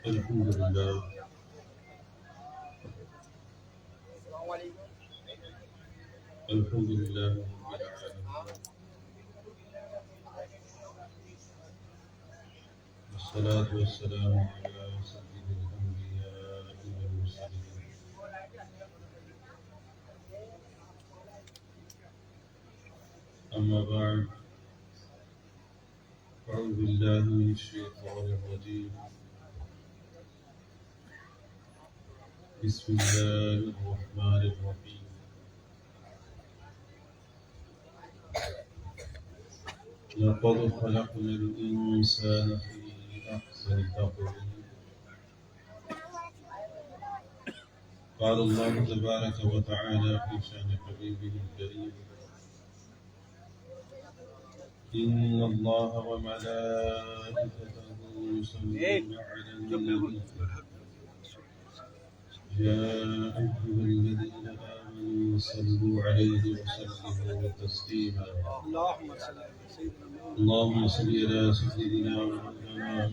الحمد لله الحمد لله رب العالمين، والصلاة والسلام على سيد الأنبياء والمرسلين. أما بعد، أعوذ بالله من الشيطان الرجيم. بسم الله الرحمن الرحيم. لقد خلقنا الإنسان في أحسن تقويم. قال الله تبارك وتعالى في شأن حبيبه الكريم: إن الله وملائكته يصلون على النبي يا أيها الذين آمنوا صلوا عليه وسلموا تسليما. اللهم صل على سيدنا ومولانا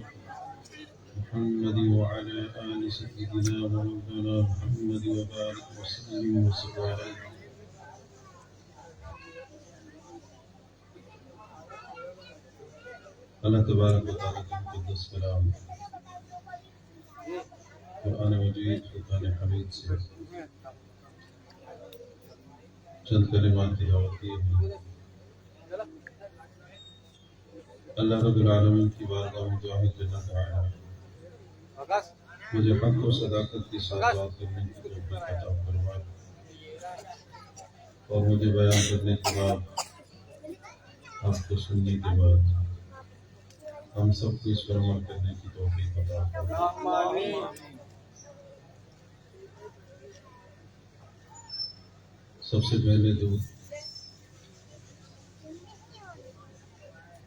محمد وعلى آل سيدنا ومولانا محمد وبارك وسلم وصل عليه. اللہ تبارک و تعالیٰ کا مقدس کلام قرآن مجید فرقان حمید سے چند کلمات تلاوت کیے ہیں۔ اللہ رب العالمین کی بارگاہ میں دعا ہے کہ اللہ تعالیٰ مجھے حق و صداقت کے ساتھ بات کرنے کی توفیق عطا فرمائے، اور مجھے بیان کرنے کے بعد، آپ کو سننے کے بعد ہم سب کو اس پر عمل کرنے کی توفیق عطا فرمائے۔ سب سے پہلے تو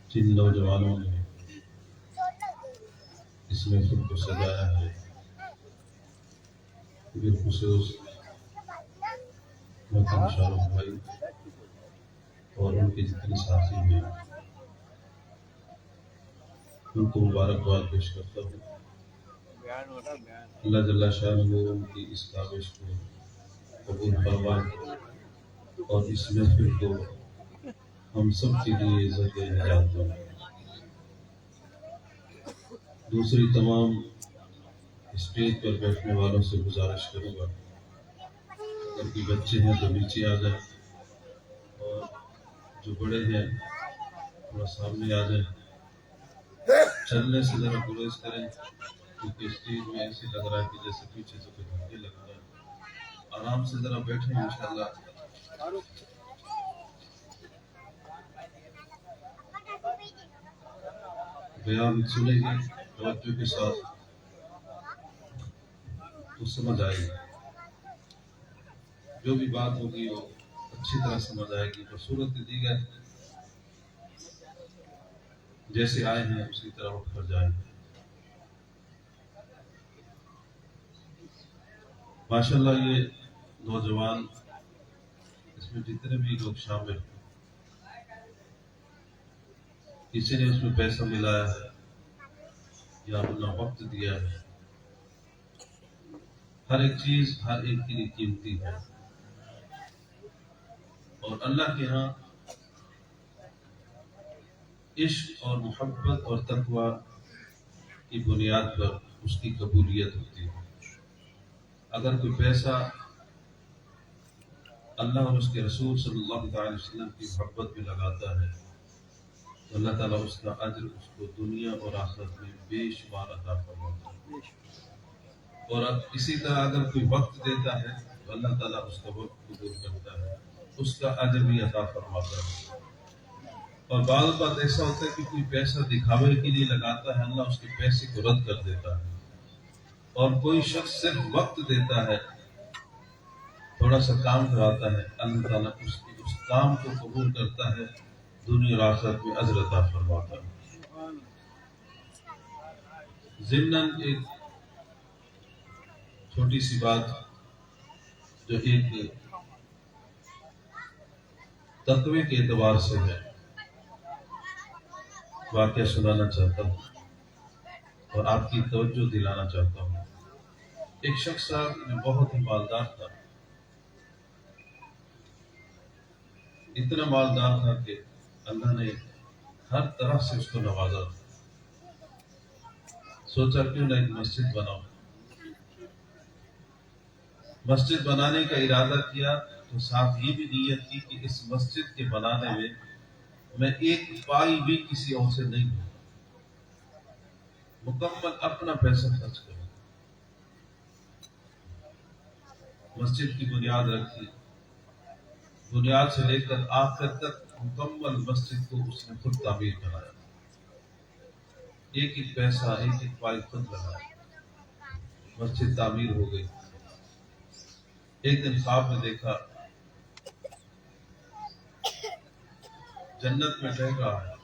جن نوجوانوں نے اس محفل کو سجایا ہے، بالخصوص محترم شاہ رخ بھائی اور ان کے جتنے ساتھی ہیں، ان کو مبارکباد پیش کرتا ہوں۔ اللہ جل شانہ ان کی اس کاوش کو قبول فرمائے اور اس محفل کو ہم سب کے لیے عزت نجات دو۔ دوسری تمام اسٹیج پر بیٹھنے والوں سے گزارش کروں گا، اگر کوئی بچے ہیں تو نیچے آ جائیں، اور جو بڑے ہیں تھوڑا سامنے آ جائیں۔ چلنے سے ذرا گریز کریں، کیونکہ اسٹیج میں ایسے لگ رہا ہے کہ جیسے پیچھے سے کوئی دھکے لگ رہا ہے۔ آرام سے ذرا بیٹھیں، انشاءاللہ بیان سنیں گے توجہ کے ساتھ تو سمجھ آئے گی، جو بھی بات ہوگی وہ اچھی طرح سمجھ آئے گی۔ تو صورت دیگر جیسے آئے ہیں اسی طرح اٹھ کر جائیں۔ ماشاءاللہ یہ نوجوان، اس میں جتنے بھی لوگ شامل ہیں، کسی نے اس میں پیسہ ملایا ہے یا اپنا وقت دیا ہے، ہر ایک چیز ہر ایک کے لیے قیمتی ہے، اور اللہ کے ہاں عشق اور محبت اور تقوی کی بنیاد پر اس کی قبولیت ہوتی ہے۔ اگر کوئی پیسہ اللہ اور اس کے رسول صلی اللہ علیہ وسلم کی محبت میں لگاتا ہے تو اللہ تعالیٰ اس کا اجر اس کو دنیا اور آخرت میں بے شمار عطا فرماتا ہے، اور اسی طرح اگر کوئی وقت دیتا ہے تو اللہ تعالیٰ اس کا وقت قبول کرتا ہے، اس کا اجر بھی عطا فرماتا ہے۔ اور بعض بات ایسا ہوتا ہے کہ کوئی پیسہ دکھاوے کے لیے لگاتا ہے، اللہ اس کے پیسے کو رد کر دیتا ہے، اور کوئی شخص صرف وقت دیتا ہے، تھوڑا سا کام کراتا ہے، اللہ تعالیٰ اس کام کو قبول کرتا ہے، دنیا اور آخرت میں اجر عطا فرماتا ہے۔ ضمناً ایک چھوٹی سی بات جو ایک تقوی کے اعتبار سے ہے، واقعہ سنانا چاہتا ہوں۔ اور آپ کی توجہ دلانا چاہتا ہوں۔ ایک شخص تھا جو بہت ہی مالدار تھا، اتنا مالدار تھا کہ اللہ نے ہر طرح سے اس کو نوازا تھا۔ سوچا کیوں نہ ایک مسجد بناؤں۔ مسجد بنانے کا ارادہ کیا تو ساتھ یہ بھی نیت کی کہ اس مسجد کے بنانے میں ایک پائی بھی کسی اور سے نہیں دوں، مکمل اپنا پیسہ خرچ کروں۔ مسجد کی بنیاد رکھی، بنیاد سے لے کر آخر تک مکمل مسجد کو اس نے خود تعمیر کرایا، ایک ایک پیسہ ایک ایک پائی خود لگایا، مسجد تعمیر ہو گئی۔ ایک دن خواب میں دیکھا جنت میں ٹہل رہا ہے،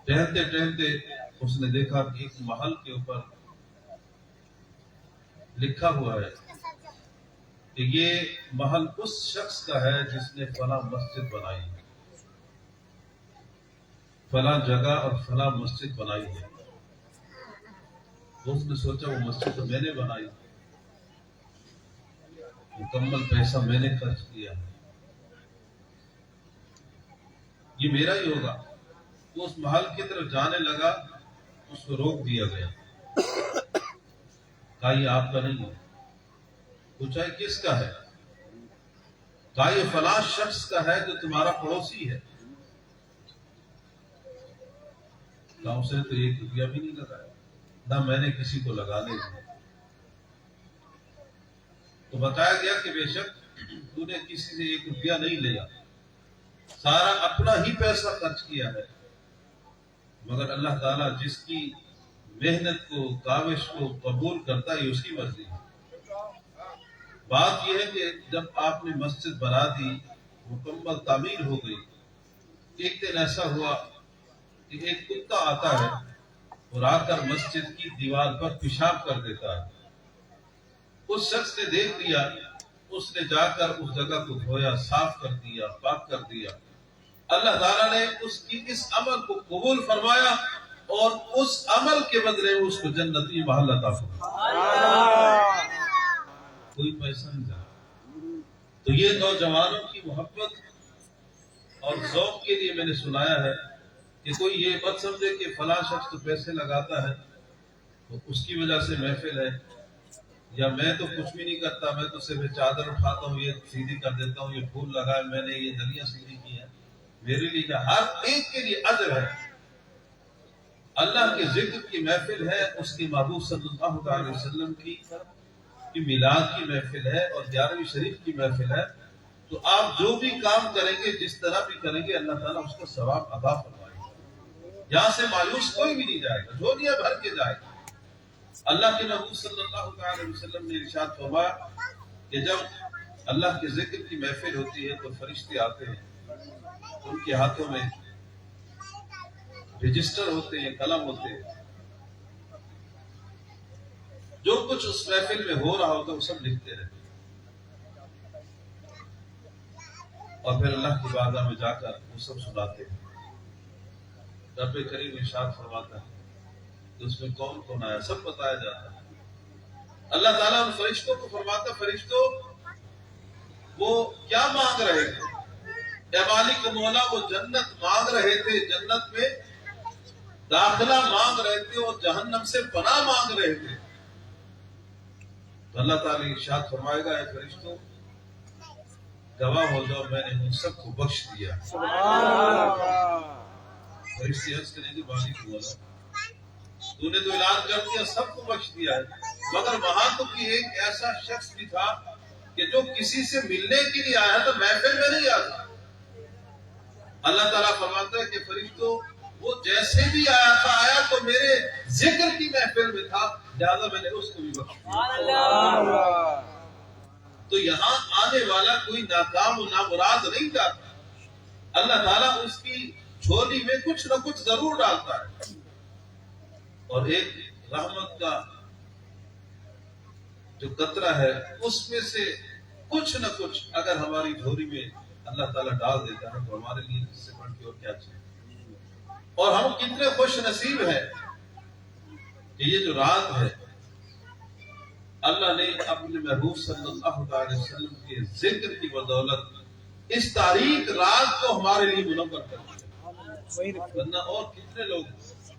ٹہلتے ٹہلتے اس نے دیکھا کہ ایک محل کے اوپر لکھا ہوا ہے کہ یہ محل اس شخص کا ہے جس نے فلاں مسجد بنائی ہے، فلاں جگہ اور فلاں مسجد بنائی ہے۔ اس نے سوچا وہ مسجد تو میں نے بنائی، مکمل پیسہ میں نے خرچ کیا، یہ میرا ہی ہوگا۔ وہ اس محل کی طرف جانے لگا، اس کو روک دیا گیا، کہا یہ آپ کا نہیں ہے۔ پوچھا یہ کس کا ہے؟ کہا یہ فلاں شخص کا ہے جو تمہارا پڑوسی ہے۔ کہا اس نے تو ایک روپیہ بھی نہیں لگایا، نہ میں نے کسی کو لگانے دیا۔ تو بتایا گیا کہ بے شک تو نے کسی سے ایک روپیہ نہیں لیا، سارا اپنا ہی پیسہ خرچ کیا ہے، مگر اللہ تعالیٰ جس کی محنت کو کاوش کو قبول کرتا ہے اس کی مرضی ہے۔ بات یہ ہے کہ جب آپ نے مسجد بنا دی، مکمل تعمیر ہو گئی، ایک دن ایسا ہوا کہ ایک کتا آتا ہے اور آ کر مسجد کی دیوار پر پیشاب کر دیتا ہے۔ اس شخص نے دیکھ لیا، اس نے جا کر اس جگہ کو دھویا، صاف کر دیا، پاک کر دیا۔ اللہ تعالیٰ نے اس کی اس عمل کو قبول فرمایا اور اس عمل کے بدلے اس کو جنتی محل عطا فرمایا، کوئی پیسہ نہیں جاتا۔ تو یہ نوجوانوں کی محبت اور ذوق کے لیے میں نے سنایا ہے کہ کوئی یہ مت سمجھے کہ فلاں شخص تو پیسے لگاتا ہے تو اس کی وجہ سے محفل ہے، یا میں تو کچھ بھی نہیں کرتا، میں تو صرف چادر اٹھاتا ہوں، یہ سیدھی کر دیتا ہوں، یہ پھول لگائے میں نے، یہ دلیاں سیدھی کی ہیں، میرے لیے کیا؟ ہر ایک کے لیے اجر ہے۔ اللہ کے ذکر کی محفل ہے، اس کی محبوب صلی اللہ علیہ وسلم کی میلاد کی محفل ہے اور 11ویں شریف کی محفل ہے، تو آپ جو بھی کام کریں گے، جس طرح بھی کریں گے، اللہ تعالیٰ اس کا ثواب عطا فرمائے گا۔ یہاں سے مایوس کوئی بھی نہیں جائے گا، جھولیاں بھر کے جائے گا۔ اللہ کے نبی صلی اللہ علیہ وسلم نے ارشاد فرمایا کہ جب اللہ کے ذکر کی محفل ہوتی ہے تو فرشتے آتے ہیں، ان کے ہاتھوں میں رجسٹر ہوتے ہیں، قلم ہوتے ہیں، جو کچھ اس محفل میں ہو رہا ہوتا ہے وہ سب لکھتے رہتے ہیں، اور پھر اللہ کی بارگاہ میں جا کر وہ سب سناتے ہیں۔ رب کریم ارشاد فرماتا ہے کہ اس میں کون کون آیا، سب بتایا جاتا ہے۔ اللہ تعالیٰ ان فرشتوں کو فرماتا، فرشتوں وہ کیا مانگ رہے تھے؟ اے مالک مولا، وہ جنت مانگ رہے تھے، جنت میں داخلہ مانگ رہے تھے اور جہنم سے پناہ مانگ رہے تھے۔ تو اللہ تعالیٰ ارشاد فرمائے گا، اے فرشتوں گواہ ہو جاؤ، میں نے ان سب کو بخش دیا۔ فرشتے عرض کریں گے، مالک مولا تو نے تو اعلان کر دیا، سب کو بخش دیا ہے، مگر وہاں تو کہ ایک ایسا شخص بھی تھا کہ جو کسی سے ملنے کے لیے آیا تو محفل میں نہیں آتا۔ اللہ تعالیٰ فرماتا ہے کہ فرشتوں وہ جیسے بھی آیا تھا، آیا تو میرے ذکر کی محفل میں تھا، لہٰذا میں نے اس کو بھی بخش دیا۔ تو یہاں آنے والا کوئی ناکام و نامراد نہیں جاتا، اللہ تعالیٰ اس کی جھولی میں کچھ نہ کچھ ضرور ڈالتا ہے، اور ایک رحمت کا جو قطرہ ہے اس میں سے کچھ نہ کچھ اگر ہماری جھولی میں اللہ تعالیٰ ڈال دیتا ہے تو ہمارے لیے اس سے بڑھ کے اور کیا چاہیے۔ اور ہم کتنے خوش نصیب ہیں کہ یہ جو رات ہے اللہ نے اپنے محبوب صلی اللہ علیہ وسلم کے ذکر کی بدولت اس تاریخ رات کو ہمارے لیے منور کر دیا، ورنہ اور کتنے لوگ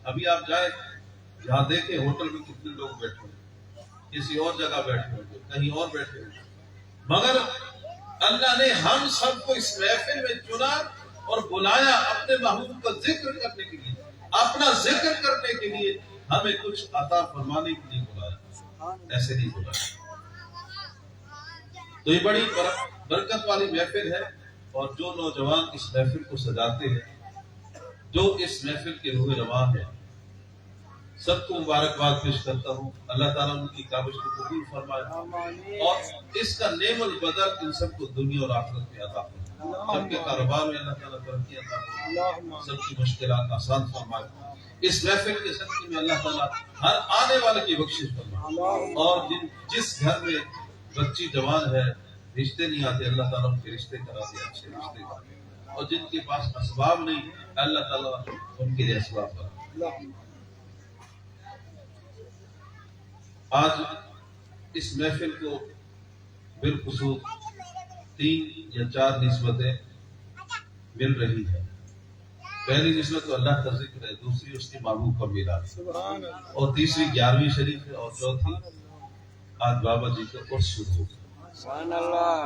ابھی آپ جائیں جہاں دیکھیں ہوٹل میں کتنے لوگ بیٹھے ہیں، کسی اور جگہ بیٹھے ہوئے، کہیں اور بیٹھے ہوئے، مگر اللہ نے ہم سب کو اس محفل میں چنا اور بلایا اپنے محبوب کا ذکر کرنے کے لیے، اپنا ذکر کرنے کے لیے، ہمیں کچھ عطا فرمانے کے لیے بلایا، ایسے نہیں بلایا۔ تو یہ بڑی برکت والی محفل ہے، اور جو نوجوان اس محفل کو سجاتے ہیں، جو اس محفل کے روح رواں ہے، سب کو مبارکباد پیش کرتا ہوں۔ اللہ تعالیٰ ان کی کاوش کو قبول فرمائے اور اس کا نعم البدل ان سب کو دنیا اور آخرت میں عطا فرمائے، سب کے کاروبار میں اللہ تعالیٰ ترقی عطا فرمائے، سب کی مشکلات آسان فرمائے، اس محفل کے صدقے میں اللہ تعالیٰ ہر آنے والے کی بخشش فرمائے، اور جس گھر میں بچی جوان ہے رشتے نہیں آتے، اللہ تعالیٰ ان کے رشتے کرا دے، اچھے رشتے کرا دے، اور جن کے پاس اسباب نہیں اللہ تعالیٰ ان کے لیے اسباب کرا۔ آج اس محفل کو بالخصوص 3 یا 4 نسبتیں مل رہی ہے۔ پہلی نسبت تو اللہ کا ذکر ہے، دوسری اس کے محبوب کا میراث، اور تیسری 11ویں شریف ہے، اور چوتھی آج بابا جی کا عرس شروع ہو گیا،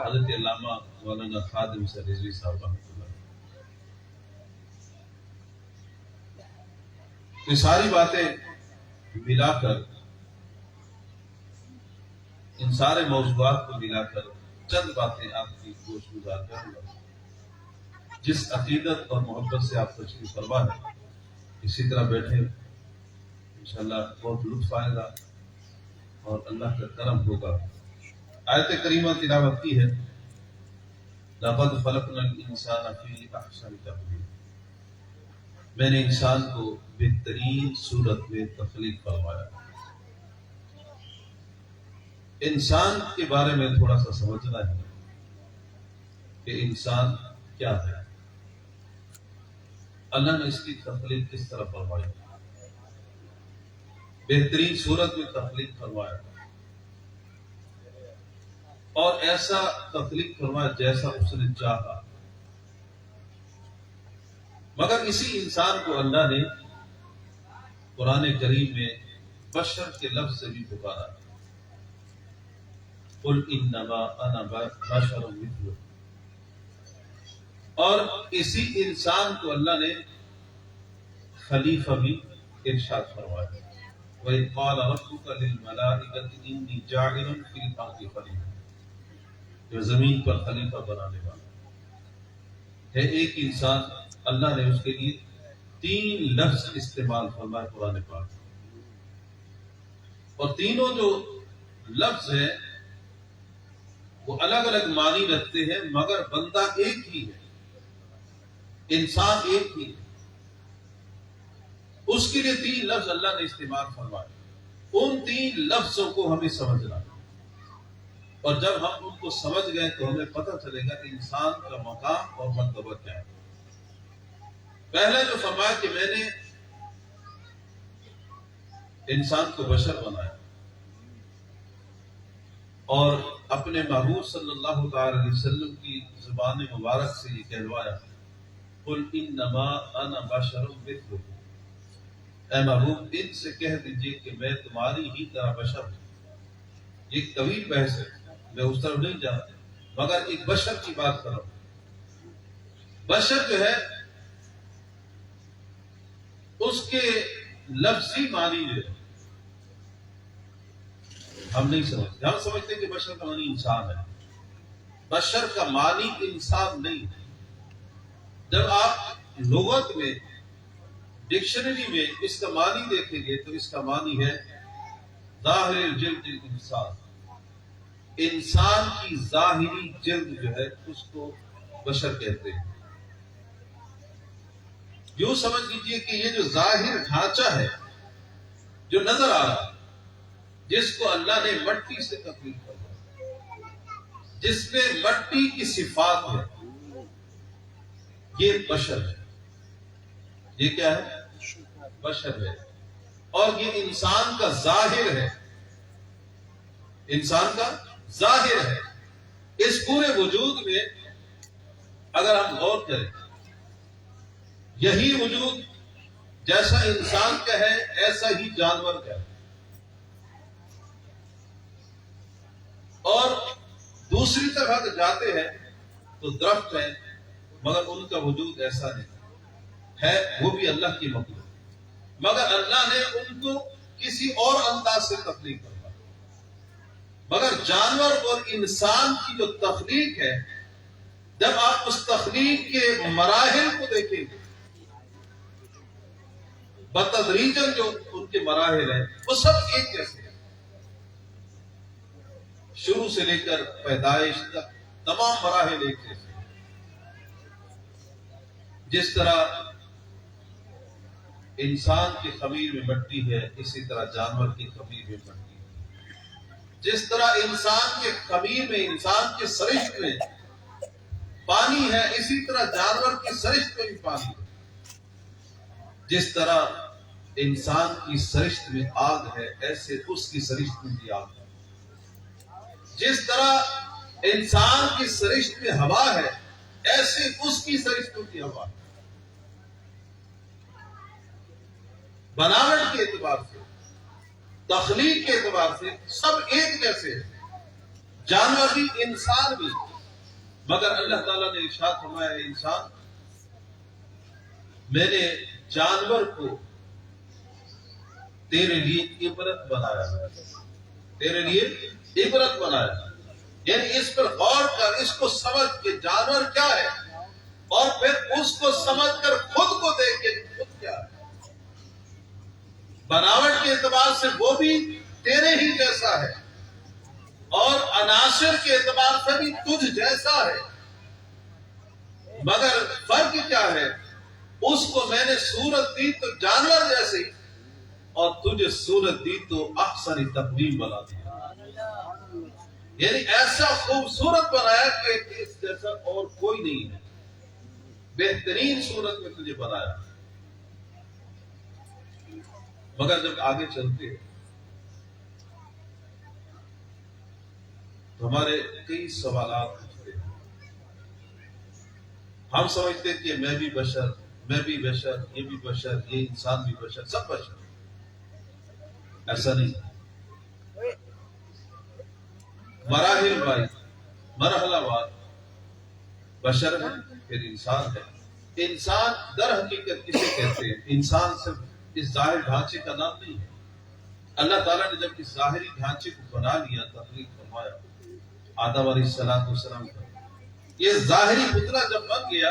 حضرت علامہ مولانا خادم حسین رضوی صاحب رحمۃ اللہ۔ یہ ساری باتیں ملا کر، ان سارے موضوعات کو ملا کر چند باتیں آپ کی گوش گزار کروں گا۔ جس عقیدت اور محبت سے آپ تشریف فرما ہے، اسی طرح بیٹھے انشاءاللہ بہت لطف آئے گا اور اللہ کا کرم ہوگا۔ آیت کریمہ تلاوت کی ہے، لَقَدْ خَلَقْنَا الْإِنسَانَ فِي أَحْسَنِ تَقْوِيمٍ، میں نے انسان کو بہترین صورت میں تخلیق فرمایا۔ انسان کے بارے میں تھوڑا سا سمجھنا ہے کہ انسان کیا ہے، اللہ نے اس کی تخلیق کس طرح فرمائی، بہترین صورت میں تخلیق فرمایا، اور ایسا تخلیق فرمایا جیسا اس نے چاہا، مگر اسی انسان کو اللہ نے قرآن کریم میں بشر کے لفظ سے بھی پکارا، قُلْ إِنَّمَا أَنَا بَشَرٌ مِثْلُكُمْ، اور اسی انسان کو اللہ نے خلیفہ بھی ارشاد فرمایا، وَإِذْ قَالَ رَبُّكَ لِلْمَلَائِكَةِ إِنِّي جَاعِلٌ فِي الْأَرْضِ خَلِيفَةً، جو زمین پر خلیفہ بنانے والا ہے ایک انسان۔ اللہ نے اس کے لیے 3 لفظ استعمال فرمائے قرآن پاک، اور تینوں جو لفظ ہیں وہ الگ الگ معنی رکھتے ہیں، مگر بندہ ایک ہی ہے، انسان ایک ہی ہے، اس کے لیے 3 لفظ اللہ نے استعمال فرمائے۔ ان 3 لفظوں کو ہمیں سمجھنا، اور جب ہم ان کو سمجھ گئے تو ہمیں پتہ چلے گا کہ انسان کا مقام اور مرتبہ کیا ہے۔ پہلا جو فرمایا کہ میں نے انسان کو بشر بنایا، اور اپنے محبوب صلی اللہ تعالی علیہ وسلم کی زبان مبارک سے یہ کہلوایا، قُلْ إِنَّمَا أَنَا بَشَرٌ مِثْلُكُمْ، اے محبوب ان سے کہہ دیجئے کہ میں تمہاری ہی طرح بشر ہوں۔ یہ ایک طویل بحث ہے، میں اس طرف نہیں جاتا، مگر ایک بشر کی بات کر رہا ہوں۔ بشر جو ہے اس کے لفظی معنی جو ہے ہم نہیں سمجھتے، ہم سمجھتے ہیں کہ بشر کا معنی انسان ہے، بشر کا معنی انسان نہیں ہے۔ جب آپ لغت میں ڈکشنری میں اس کا معنی دیکھیں گے تو اس کا معنی ہے ظاہر الجلد انسان، انسان کی ظاہری جلد جو ہے اس کو بشر کہتے ہیں۔ یوں سمجھ لیجیے کہ یہ جو ظاہر ڈھانچہ ہے جو نظر آ رہا ہے، جس کو اللہ نے مٹی سے تخلیق کیا، جس میں مٹی کی صفات ہے، یہ بشر ہے۔ یہ کیا ہے؟ بشر ہے۔ اور یہ انسان کا ظاہر ہے، انسان کا ظاہر ہے۔ اس پورے وجود میں اگر ہم غور کریں، یہی وجود جیسا انسان کا ہے ایسا ہی جانور کا ہے، اور دوسری طرف اگر جاتے ہیں تو درخت ہے مگر ان کا وجود ایسا نہیں ہے، وہ بھی اللہ کی مخلوق، مگر اللہ نے ان کو کسی اور انداز سے تخلیق کرا۔ مگر جانور اور انسان کی جو تخلیق ہے، جب آپ اس تخلیق کے مراحل کو دیکھیں گے، بتدریجاً جو ان کے مراحل ہیں وہ سب ایک جیسے ہیں، شروع سے لے کر پیدائش تک تمام مراحل ایک جیسے ہیں۔ جس طرح انسان کی خمیر میں مٹی ہے، اسی طرح جانور کی خمیر میں مٹی ہے۔ جس طرح انسان کے خمیر میں، انسان کے سرشت میں پانی ہے، اسی طرح جانور کی سرشت میں بھی پانی ہے۔ جس طرح انسان کی سرشت میں آگ ہے، ایسے اس کی سرشت میں بھی آگ ہے۔ جس طرح انسان کی سرشت میں ہوا ہے، ایسے اس کی سرشت میں بھی ہوا ہے۔ بناوٹ کے اعتبار سے، تخلیق کے اعتبار سے سب ایک جیسے ہیں، جانور بھی انسان بھی، مگر اللہ تعالیٰ نے ارشاد فرمایا ہے، انسان میں نے جانور کو تیرے لیے عبرت بنایا، تیرے لیے عبرت بنایا، یعنی اس پر غور کر، اس کو سمجھ کہ جانور کیا ہے، اور پھر اس کو سمجھ کر خود کو دیکھ کے خود کیا ہے۔ بناوٹ کے اعتبار سے وہ بھی تیرے ہی جیسا ہے، اور عناصر کے اعتبار سے بھی تجھ جیسا ہے، مگر فرق کیا ہے؟ اس کو میں نے صورت دی تو جانور جیسی، اور تجھے صورت دی تو احسن تقویم بنا دیا، یعنی ایسا خوبصورت بنایا کہ اس جیسا اور کوئی نہیں ہے، بہترین صورت میں تجھے بنایا۔ مگر جب آگے چلتے ہیں تو ہمارے کئی سوالات اٹھتے ہیں۔ ہم سمجھتے ہیں کہ میں بھی بشر، میں بھی بشر، یہ بھی بشر، یہ انسان بھی بشر، سب بشر۔ ایسا نہیں، مراحل وائز، مرحلہ وار بشر ہے، پھر انسان ہے۔ انسان در حقیقت کسے کہتے ہیں؟ انسان صرف اس ظاہر ڈھانچے کا نام نہیں ہے۔ اللہ تعالیٰ نے جب اس ظاہری ڈھانچے کو بنا لیا، تخلیق فرمایا آدم علیہ السلام کا، یہ ظاہری پتلا جب بن گیا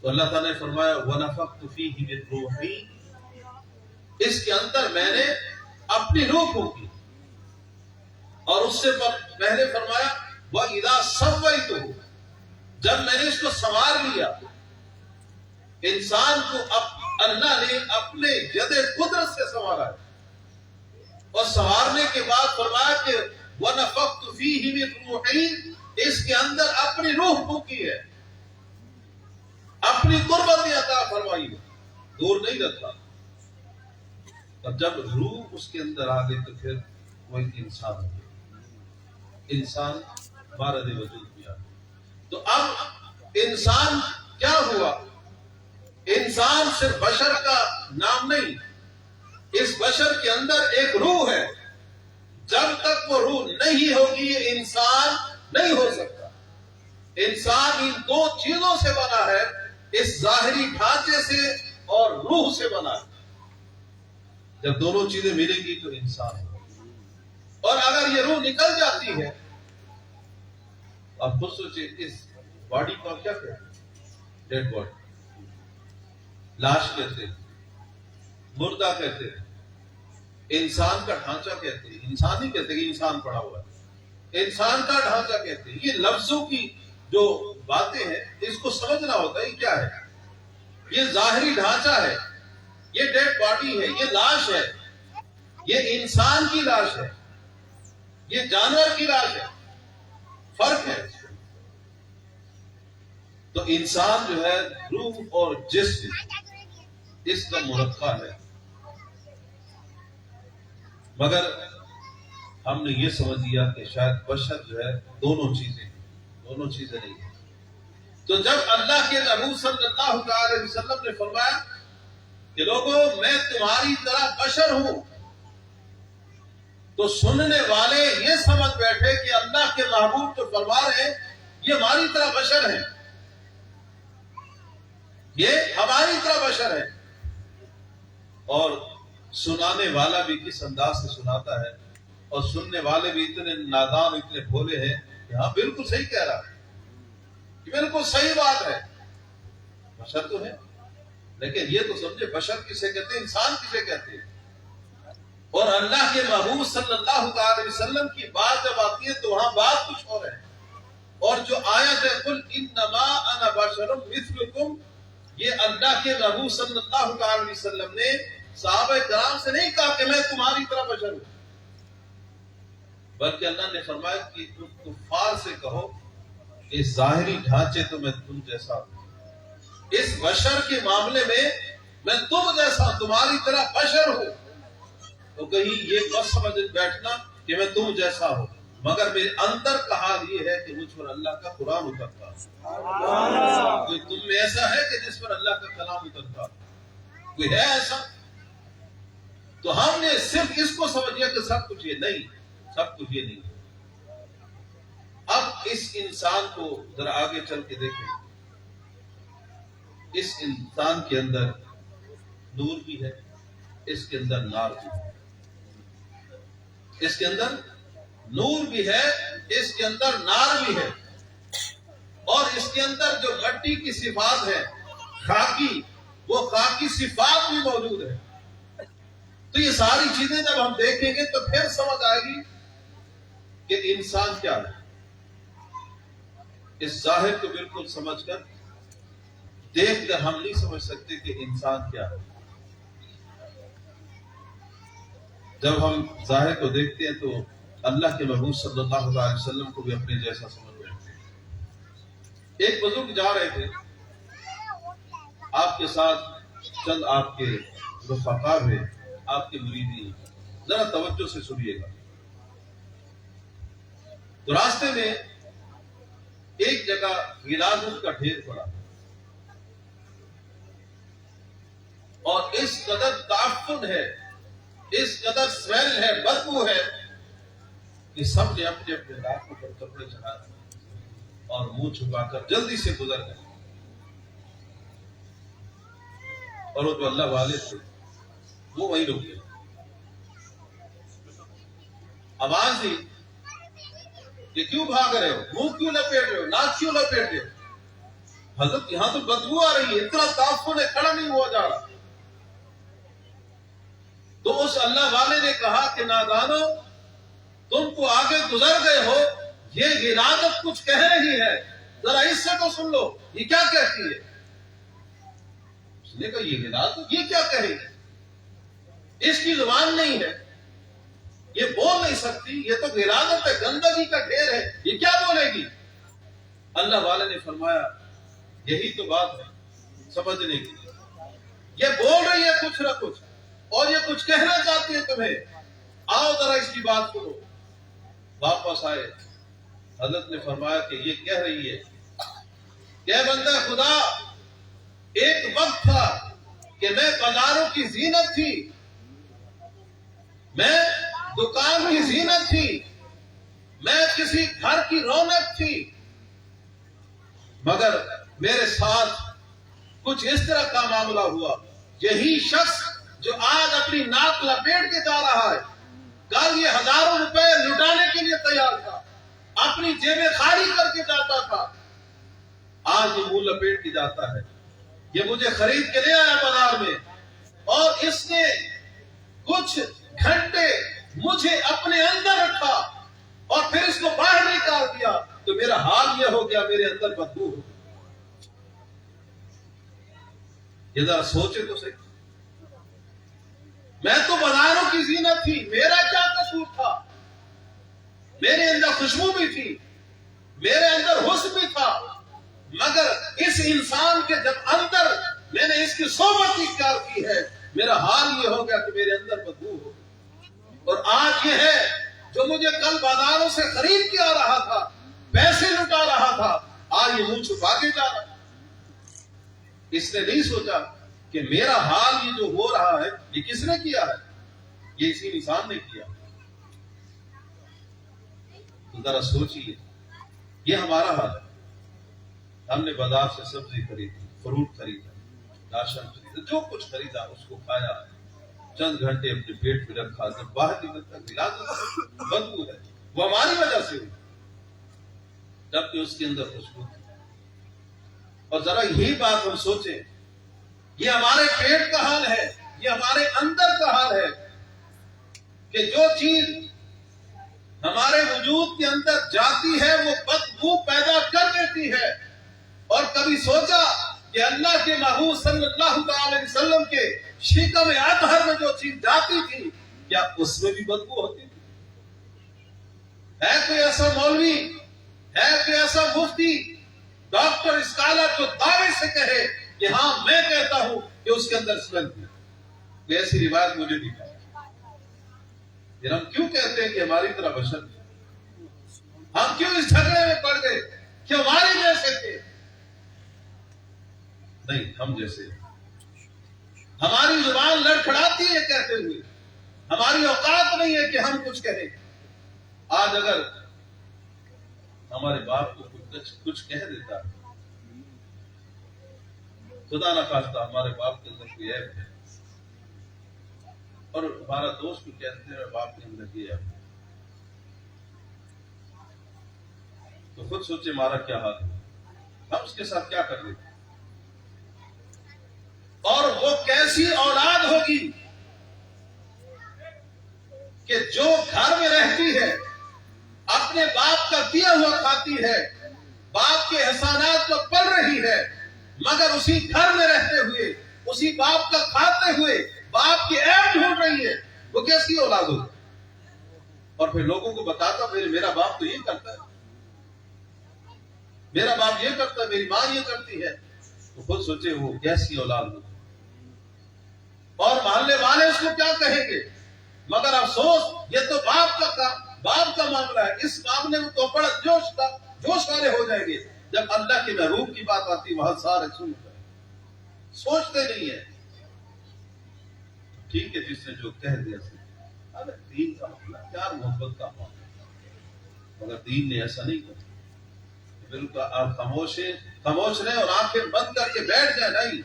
تو اللہ تعالیٰ نے فرمایا وَنَفَخْتُ فِيهِ مِن رُوحِي، اس کے اندر میں نے اپنی روح پھونکی، اور اس سے پہلے فرمایا وَإِذَا سَوَّيْتُهُ، جب میں نے اس کو سنوار لیا، انسان کو اللہ نے اپنے ید قدرت سے سنوارا ہے، اور سنوارنے کے بعد فرمایا کہ وَنَفَخْتُ فِيهِ مِن رُوحِي، اس کے اندر اپنی روح پھونکی ہے، اپنی قربت عطا فرمائی ہے، دور نہیں رکھا۔ اور جب روح اس کے اندر آ گئی تو پھر وہ ایک انسان ہو گیا، انسان بارد وجود بھی آ گیا۔ تو اب انسان کیا ہوا؟ انسان صرف بشر کا نام نہیں، اس بشر کے اندر ایک روح ہے، جب تک وہ روح نہیں ہوگی یہ انسان نہیں ہو سکتا۔ انسان ان دو چیزوں سے بنا ہے، اس ظاہری ڈھانچے سے اور روح سے بنا ہے۔ جب دونوں چیزیں ملیں گی تو انسان ہے، اور اگر یہ روح نکل جاتی ہے، آپ خود سوچیں اس باڈی کو کیا کہتے ہیں؟ ڈیڈ باڈی، لاش کہتے ہیں، مردہ کہتے ہیں، انسان کا ڈھانچہ کہتے ہیں، انسان نہیں کہتے کہ انسان پڑا ہوا ہے، انسان کا ڈھانچہ کہتے ہیں۔ یہ لفظوں کی جو باتیں ہیں اس کو سمجھنا ہوتا ہے، یہ کیا ہے؟ یہ ظاہری ڈھانچہ ہے، یہ ڈیڈ باڈی ہے، یہ لاش ہے، یہ انسان کی لاش ہے، یہ جانور کی لاش ہے، فرق ہے۔ تو انسان جو ہے روح اور جسم اس کا مرکب ہے، مگر ہم نے یہ سمجھ لیا کہ شاید بشر جو ہے دونوں چیزیں نہیں ہیں۔ تو جب اللہ کے نبی صلی اللہ علیہ وسلم نے فرمایا کہ لوگوں میں تمہاری طرح بشر ہوں، تو سننے والے یہ سمجھ بیٹھے کہ اللہ کے محبوب جو فرما رہے ہیں یہ ہماری طرح بشر ہیں، یہ ہماری طرح بشر ہے۔ اور سنانے والا بھی کس انداز سے سناتا ہے، اور سننے والے بھی اتنے نادان، اتنے بھولے ہیں کہ ہاں بالکل صحیح کہہ رہا ہے، یہ بالکل صحیح بات ہے، بشر تو ہے، لیکن یہ تو سمجھے بشر کسے کہتے ہیں، انسان کسے کہتے ہیں۔ اور اللہ کے محبوب صلی اللہ علیہ وسلم کی بات جب آتی ہے تو وہاں بات کچھ اور ہے۔ اور جو آیت ہے قل انما انا بشر مثلکم، یہ اللہ کے محبوب صلی اللہ علیہ وسلم نے صحابہ کرام سے نہیں کہا کہ میں تمہاری طرح بشر ہوں، بلکہ اللہ نے فرمایا کہ تم کفار سے کہو کہ ظاہری ڈھانچے تو میں تم جیسا ہوں، اس بشر کے معاملے میں تم جیسا تمہاری طرح بشر ہوں۔ تو کہیں یہ بس سمجھ بیٹھنا کہ میں تم جیسا ہوں، مگر میرے اندر کا حال یہ ہے کہ مجھ پر اللہ کا قرآن اترتا ہے۔ کوئی تم میں ایسا ہے کہ جس پر اللہ کا کلام اترتا ہے؟ کوئی ہے ایسا؟ تو ہم نے صرف اس کو سمجھ لیا کہ سب کچھ یہ نہیں۔ اب اس انسان کو ذرا آگے چل کے دیکھیں، اس انسان کے اندر نور بھی ہے، اس کے اندر نار بھی ہے، اس کے اندر نور بھی ہے، اس کے اندر نار بھی ہے، اور اس کے اندر جو مٹی کی صفات ہے خاکی، وہ خاکی صفات بھی موجود ہے۔ تو یہ ساری چیزیں جب ہم دیکھیں گے تو پھر سمجھ آئے گی کہ انسان کیا ہے۔ اس ظاہر کو بالکل سمجھ کر دیکھ کر ہم نہیں سمجھ سکتے کہ انسان کیا ہے۔ جب ہم ظاہر کو دیکھتے ہیں تو اللہ کے محبوب صلی اللہ علیہ وسلم کو بھی اپنے جیسا سمجھ بیٹھتے ہیں۔ ایک بزرگ جا رہے تھے، آپ کے ساتھ چند آپ کے رفقا ہیں، آپ کے مریدی ہیں، ذرا توجہ سے سنیے گا۔ تو راستے میں ایک جگہ غلاظت کا ڈھیر پڑا، اور اس قدر تعفن ہے، اس قدر سمیل ہے، بدبو ہے کہ سب نے اپنے اپنے ناکوں پر کپڑے چڑھا اور منہ چھپا کر جلدی سے گزر گئے۔ اور وہ جو اللہ والے تھے وہ وہیں رک گئے۔ آواز دی کہ کیوں بھاگ رہے ہو، منہ کیوں لپیٹ رہے ہو، ناک کیوں لپیٹ رہے ہو؟ حضرت یہاں تو بدبو آ رہی ہے، اتنا تعفن ہے، کھڑا نہیں ہوا جا رہا۔ تو اس اللہ والے نے کہا کہ نادانو، تم کو آگے گزر گئے ہو، یہ غلاظت کچھ کہہ رہی ہے، ذرا اس سے تو سن لو، یہ کیا کہتی ہے؟ اس نے کہا یہ غلاظت یہ کیا کہے گی، اس کی زبان نہیں ہے، یہ بول نہیں سکتی، یہ تو غلاظت ہے، گندگی کا ڈھیر ہے، یہ کیا بولے گی؟ اللہ والے نے فرمایا یہی تو بات ہے سمجھنے کی، یہ بول رہی ہے کچھ نہ کچھ، اور یہ کچھ کہنا چاہتی ہے تمہیں، آؤ ذرا اس کی بات کرو۔ واپس آئے، حضرت نے فرمایا کہ یہ کہہ رہی ہے کہ اے بندہ خدا، ایک وقت تھا کہ میں بازاروں کی زینت تھی، میں دکان کی زینت تھی، میں کسی گھر کی رونق تھی، مگر میرے ساتھ کچھ اس طرح کا معاملہ ہوا، یہی شخص جو آج اپنی ناک لپیٹ کے جا رہا ہے، کل یہ ہزاروں روپے لٹانے کے لیے تیار تھا، اپنی جیبیں خالی کر کے جاتا تھا، آج یہ منہ لپیٹ کے جاتا ہے۔ یہ مجھے خرید کے لے آیا بازار میں، اور اس نے کچھ گھنٹے مجھے اپنے اندر رکھا اور پھر اس کو باہر نکال دیا، تو میرا حال یہ ہو گیا، میرے اندر بدبو ہو گئی۔ یہ ذرا سوچے تو صحیح، میں تو بازاروں کی زینت تھی، میرا کیا قصور تھا؟ میرے اندر خوشبو بھی تھی، میرے اندر حسن بھی تھا، مگر اس انسان کے جب اندر میں نے اس کی صحبت اختیار کی ہے، میرا حال یہ ہو گیا کہ میرے اندر بدبو ہو۔ اور آج یہ ہے جو مجھے کل بازاروں سے خرید کے آ رہا تھا، پیسے لٹا رہا تھا، آج یہ منہ چھپا کے جا رہا ہے۔ اس نے نہیں سوچا کہ میرا حال یہ جو ہو رہا ہے یہ کس نے کیا ہے، یہ اسی انسان نے کیا۔ تو ذرا سوچیے، یہ ہمارا حال ہے۔ ہم نے بازار سے سبزی خریدی، فروٹ خریدا، راشن خریدا، جو کچھ خریدا اس کو کھایا، چند گھنٹے اپنے پیٹ میں رکھا، جب باہر نکلتا بدبو ہے، وہ ہماری وجہ سے ہوئی، جبکہ اس کے اندر خوشبو تھی۔ اور ذرا یہی بات ہم سوچیں، یہ ہمارے پیٹ کا حال ہے، یہ ہمارے اندر کا حال ہے کہ جو چیز ہمارے وجود کے اندر جاتی ہے وہ بدبو پیدا کر دیتی ہے۔ اور کبھی سوچا کہ اللہ کے محبوب صلی اللہ علیہ وسلم کے شکم اطہر میں جو چیز جاتی تھی کیا اس میں بھی بدبو ہوتی تھی؟ ہے کوئی ایسا مولوی، ہے کوئی ایسا مفتی، ڈاکٹر، اسکالر جو دعوے سے کہے کہ ہاں میں کہتا ہوں کہ اس کے اندر اسمیل تھی؟ کوئی ایسی روایت مجھے نہیں پائی۔ پھر ہم کیوں کہتے ہیں کہ ہماری طرح بشر تھے؟ ہم کیوں اس جھگڑے میں پڑ گئے کہ ہمارے جیسے تھے؟ نہیں، ہم جیسے، ہماری زبان لڑکھڑاتی ہے کہتے ہوئے، ہماری اوقات نہیں ہے کہ ہم کچھ کہیں۔ آج اگر ہمارے باپ کو کچھ کہہ دیتا، خدا نہ خواستہ ہمارے باپ کے اندر کوئی عیب ہے، اور ہمارا دوست کو کہتے ہیں باپ کے اندر یہ عیب ہے، تو خود سوچے ہمارا کیا حال ہے، ہم اس کے ساتھ کیا کر دیتے؟ اور وہ کیسی اولاد ہوگی کہ جو گھر میں رہتی ہے، اپنے باپ کا دیا ہوا کھاتی ہے، باپ کے احسانات کو پڑھ رہی ہے، مگر اسی گھر میں رہتے ہوئے، اسی باپ کا کھاتے ہوئے باپ کی عیب ڈھونڈ رہی ہے، وہ کیسی اولاد ہوگی؟ اور پھر لوگوں کو بتاتا میرا باپ تو یہ کرتا ہے، میرا باپ یہ کرتا ہے، میری ماں یہ کرتی ہے، تو خود سوچے وہ کیسی اولاد ہوگی۔ اور محلے والے اس کو کیا کہیں گے؟ مگر افسوس، یہ تو باپ کا معاملہ ہے، اس معاملے میں تو بڑا جوش والے ہو جائیں گے۔ جب اللہ کے محبوب کی بات آتی وہاں سارے سن کر سوچتے نہیں ہے۔ ٹھیک ہے، جس نے جو کہہ دیا ارے دین کا معاملہ، پیار محبت کا معاملہ، مگر دین نے ایسا نہیں کہا۔ بالکل آپ خاموش رہیں اور آنکھیں بند کر کے بیٹھ جائیں، نہیں،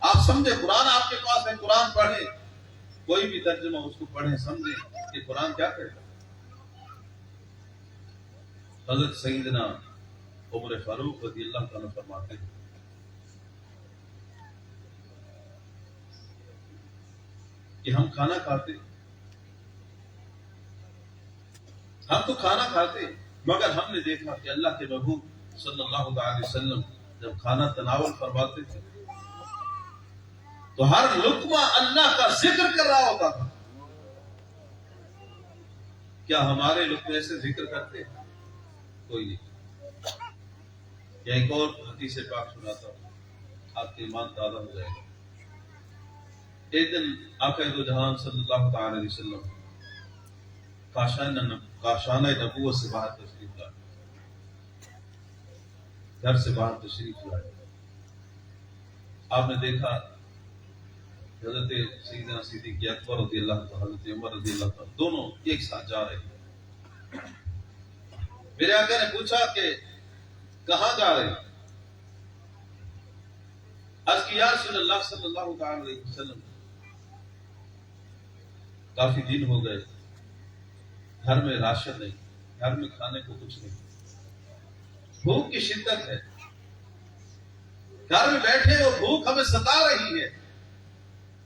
آپ سمجھے قرآن آپ کے پاس ہے، قرآن پڑھیں، کوئی بھی ترجمہ اس کو پڑھیں، سمجھیں کہ قرآن کیا کہتا ہے۔ حضرت سیدنا عمر فاروق رضی اللہ تعالیٰ فرماتے ہیں کہ ہم تو کھانا کھاتے مگر ہم نے دیکھا کہ اللہ کے محبوب صلی اللہ علیہ وسلم جب کھانا تناول فرماتے تھے تو ہر لقمہ اللہ کا ذکر کر رہا ہوتا تھا۔ کیا ہمارے لقمے ایسے ذکر کرتے ہیں؟ کوئی نہیں۔ یا ایک اور حدیث پاک سناتا ہوں، آپ کے ایمان تازہ ہو جائے گا۔ ایک دن آقا دو جہان صلی اللہ علیہ وسلم کاشانہ نبوت سے باہر تشریف لائے، گھر سے باہر تشریف لائے۔ آپ نے دیکھا حضرت سیدنا صدیق اکبر رضی اللہ تعالیٰ، حضرت عمر رضی اللہ تعالیٰ، دونوں ایک ساتھ جا رہے ہیں۔ میرے آقا نے پوچھا کہ کہاں جا رہے ہیں؟ عرض کی یا رسول اللہ صلی اللہ علیہ وسلم، کافی دن ہو گئے، گھر میں راشن نہیں، گھر میں کھانے کو کچھ نہیں، بھوک کی شدت ہے، گھر میں بیٹھے اور بھوک ہمیں ستا رہی ہے،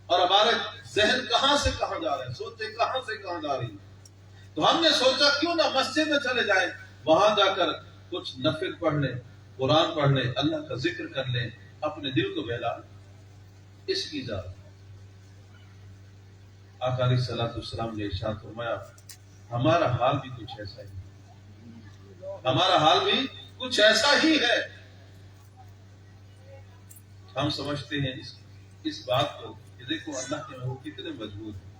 اور ہمارے ذہن کہاں سے کہاں جا رہے ہیں، سوچتے کہاں سے کہاں جا رہی ہیں۔ تو ہم نے سوچا کیوں نہ مسجد میں چلے جائیں، وہاں جا کر کچھ نفل پڑھ لیں، قرآن پڑھ لیں، اللہ کا ذکر کر لیں، اپنے دل کو بہلا لیں۔ اس کی اجازت آقا علیہ الصلوۃ والسلام نے ارشاد فرمایا ہمارا حال بھی کچھ ایسا ہی، ہمارا حال بھی کچھ ایسا ہی ہے۔ ہم سمجھتے ہیں اس بات کو کہ دیکھو اللہ کے محبوب کتنے مضبوط ہیں،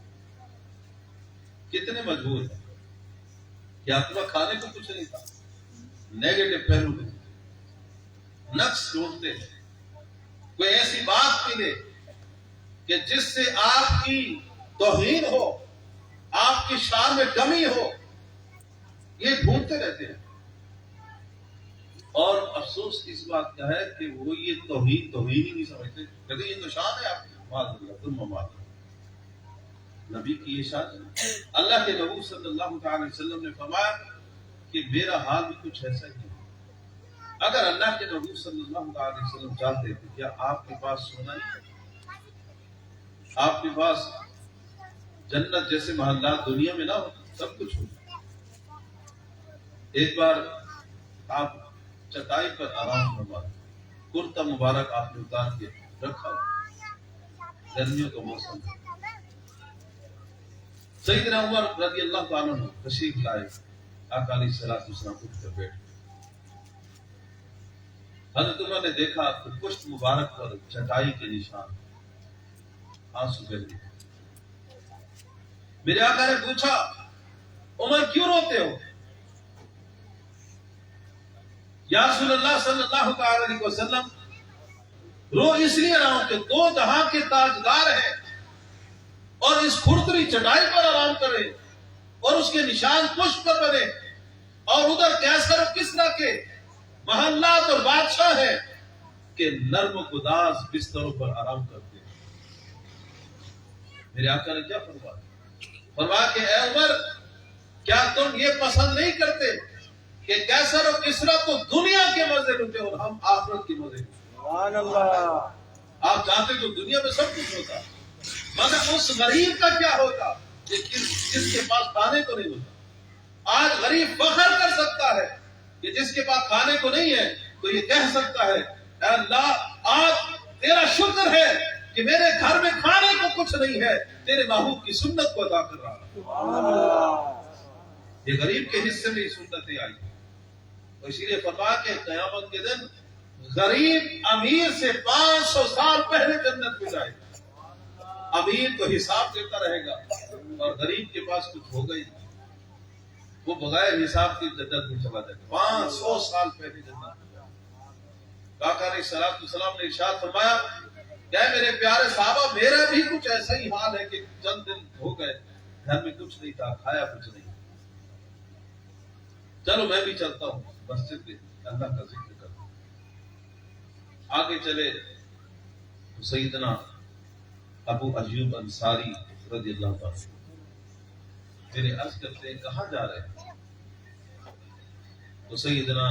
کتنے مجبور ہیں کہ اپنا کھانے کو کچھ نہیں تھا، نیگیٹو پہلو میں نقص ڈھونڈتے ہیں، کوئی ایسی بات ملے کہ جس سے آپ کی توہین ہو، آپ کی شان میں کمی ہو، یہ ڈھونڈتے رہتے ہیں۔ اور افسوس اس بات کا ہے کہ وہ یہ توہین ہی نہیں سمجھتے، کہتے یہ تو شان ہے آپ کی، معاذ اللہ تم معاذ اللہ۔ نبی کی یہ شان ہے۔ اللہ کے نبی صلی اللہ تعالی وسلم نے فرمایا کہ میرا حال بھی کچھ ایسا ہی ہے۔ اگر اللہ کے نبی صلی اللہ علیہ وسلم چاہتے تھے کیا آپ کے پاس سونا نہیں، آپ کے پاس جنت جیسے محلات دنیا میں نہ ہو، سب کچھ ہو۔ ایک بار آپ چٹائی پر آرام فرما، کرتا مبارک آپ نے اتار کے رکھا ہو، گرمیوں کا موسم، سیدنا عمر رضی اللہ تعالیٰ عنہ تشریف لائے، آقا علیہ الصلوۃ والسلام اٹھ کر بیٹھ، حضرت عمر نے دیکھا کہ پشت مبارک پر چٹائی کے نشان، آنسو بہہ گئے۔ میرے آقا نے پوچھا عمر کیوں روتے ہو؟ یا رسول اللہ صلی اللہ علیہ وسلم رو اس لیے رہا ہوں کہ دو جہاں کے تاجدار ہیں اور اس کھردری چٹائی پر آرام کرے اور اس کے نشان پشت پر بنے، اور ادھر کیسر و کسرا کے محلات اور بادشاہ ہے کہ نرم و گداز بستروں پر آرام کرتے ہیں۔ میرے آقا نے کیا فرمایا کہ اے عمر کیا تم یہ پسند نہیں کرتے کہ کیسر و کسرا تو دنیا کے مزے لوٹے اور ہم آخرت کے مزے لوٹے؟ سبحان اللہ۔ آپ چاہتے تو دنیا میں سب کچھ ہوتا، مگر اس غریب کا کیا ہوتا جس کے پاس کھانے کو نہیں ہوتا؟ آج غریب فخر کر سکتا ہے کہ جس کے پاس کھانے کو نہیں ہے تو یہ کہہ سکتا ہے اے اللہ آج تیرا شکر ہے کہ میرے گھر میں کھانے کو کچھ نہیں ہے، تیرے محبوب کی سنت کو ادا کر رہا ہوں۔ سبحان اللہ۔ یہ غریب کے حصے میں یہ سنتیں آئی، تو اسی لیے فرمایا کہ قیامت کے دن غریب امیر سے 500 سال پہلے جنت میں جائے گا۔ امیر تو حساب دیتا رہے گا اور غریب کے پاس کچھ ہوگا ہی نہیں، وہ بغیر حساب کی جنت میں چلا جائے گا۔ 500 سال پہلے جنت میں جائے گا۔ آقا علیہ الصلوۃ والسلام نے ارشاد فرمایا کہ اے میرے پیارے صحابہ میرا بھی کچھ ایسا ہی حال ہے کہ چند دن ہو گئے گھر میں کچھ نہیں تھا، کھایا کچھ نہیں، چلو میں بھی چلتا ہوں مسجد میں اللہ کا ذکر کرتا ہوں۔ آگے چلے تو سیدنا ابو ایوب انصاری رضی اللہ عنہ میرے عرض کرتے ہیں کہاں جا رہے ہیں؟ تو سیدنا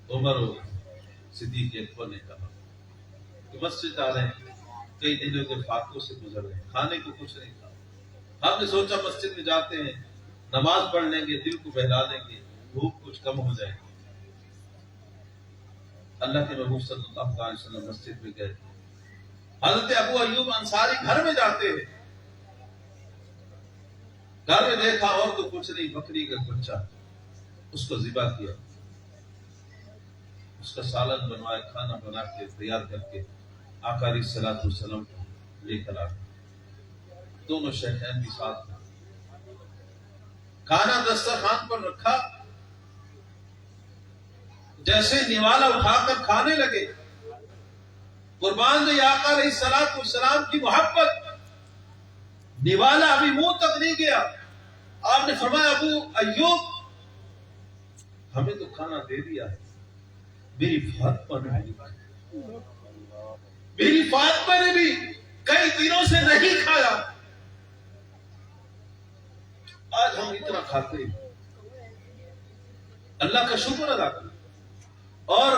عمر صدیق اکبر نے کہا کہ مسجد جا رہے ہیں، کئی دنوں کے فاقوں سے گزر رہے ہیں، کھانے کو کچھ نہیں تھا، ہم نے سوچا مسجد میں جاتے ہیں نماز پڑھ لیں گے، دل کو بہلا لیں گے، بھوک کچھ کم ہو جائے گی۔ اللہ کے محبوب صلی اللہ علیہ وسلم مسجد میں گئے، حضرت ابو ایوب انصاری گھر میں جاتے ہیں، گھر میں دیکھا اور تو کچھ نہیں، بکری کا بچہ، اس کو ذبح کیا، اس کا سالن بنوایا، کھانا بنا کے تیار کر کے آقا علیہ الصلوۃ والسلام کو لے کر آ گئے، دونوں شیخین بھی ساتھ ہیں، کھانا دسترخوان پر رکھا، جیسے نوالا اٹھا کر کھانے لگے، قربان جو آقا علیہ الصلوۃ والسلام کی محبت، نوالا ابھی منہ تک نہیں گیا، آپ نے فرمایا ابو ایوب ہمیں تو کھانا دے دیا ہے، میری فاطمہ نے بھی کئی دنوں سے نہیں کھایا، آج ہم اتنا کھاتے ہیں، اللہ کا شکر ادا کریں، اور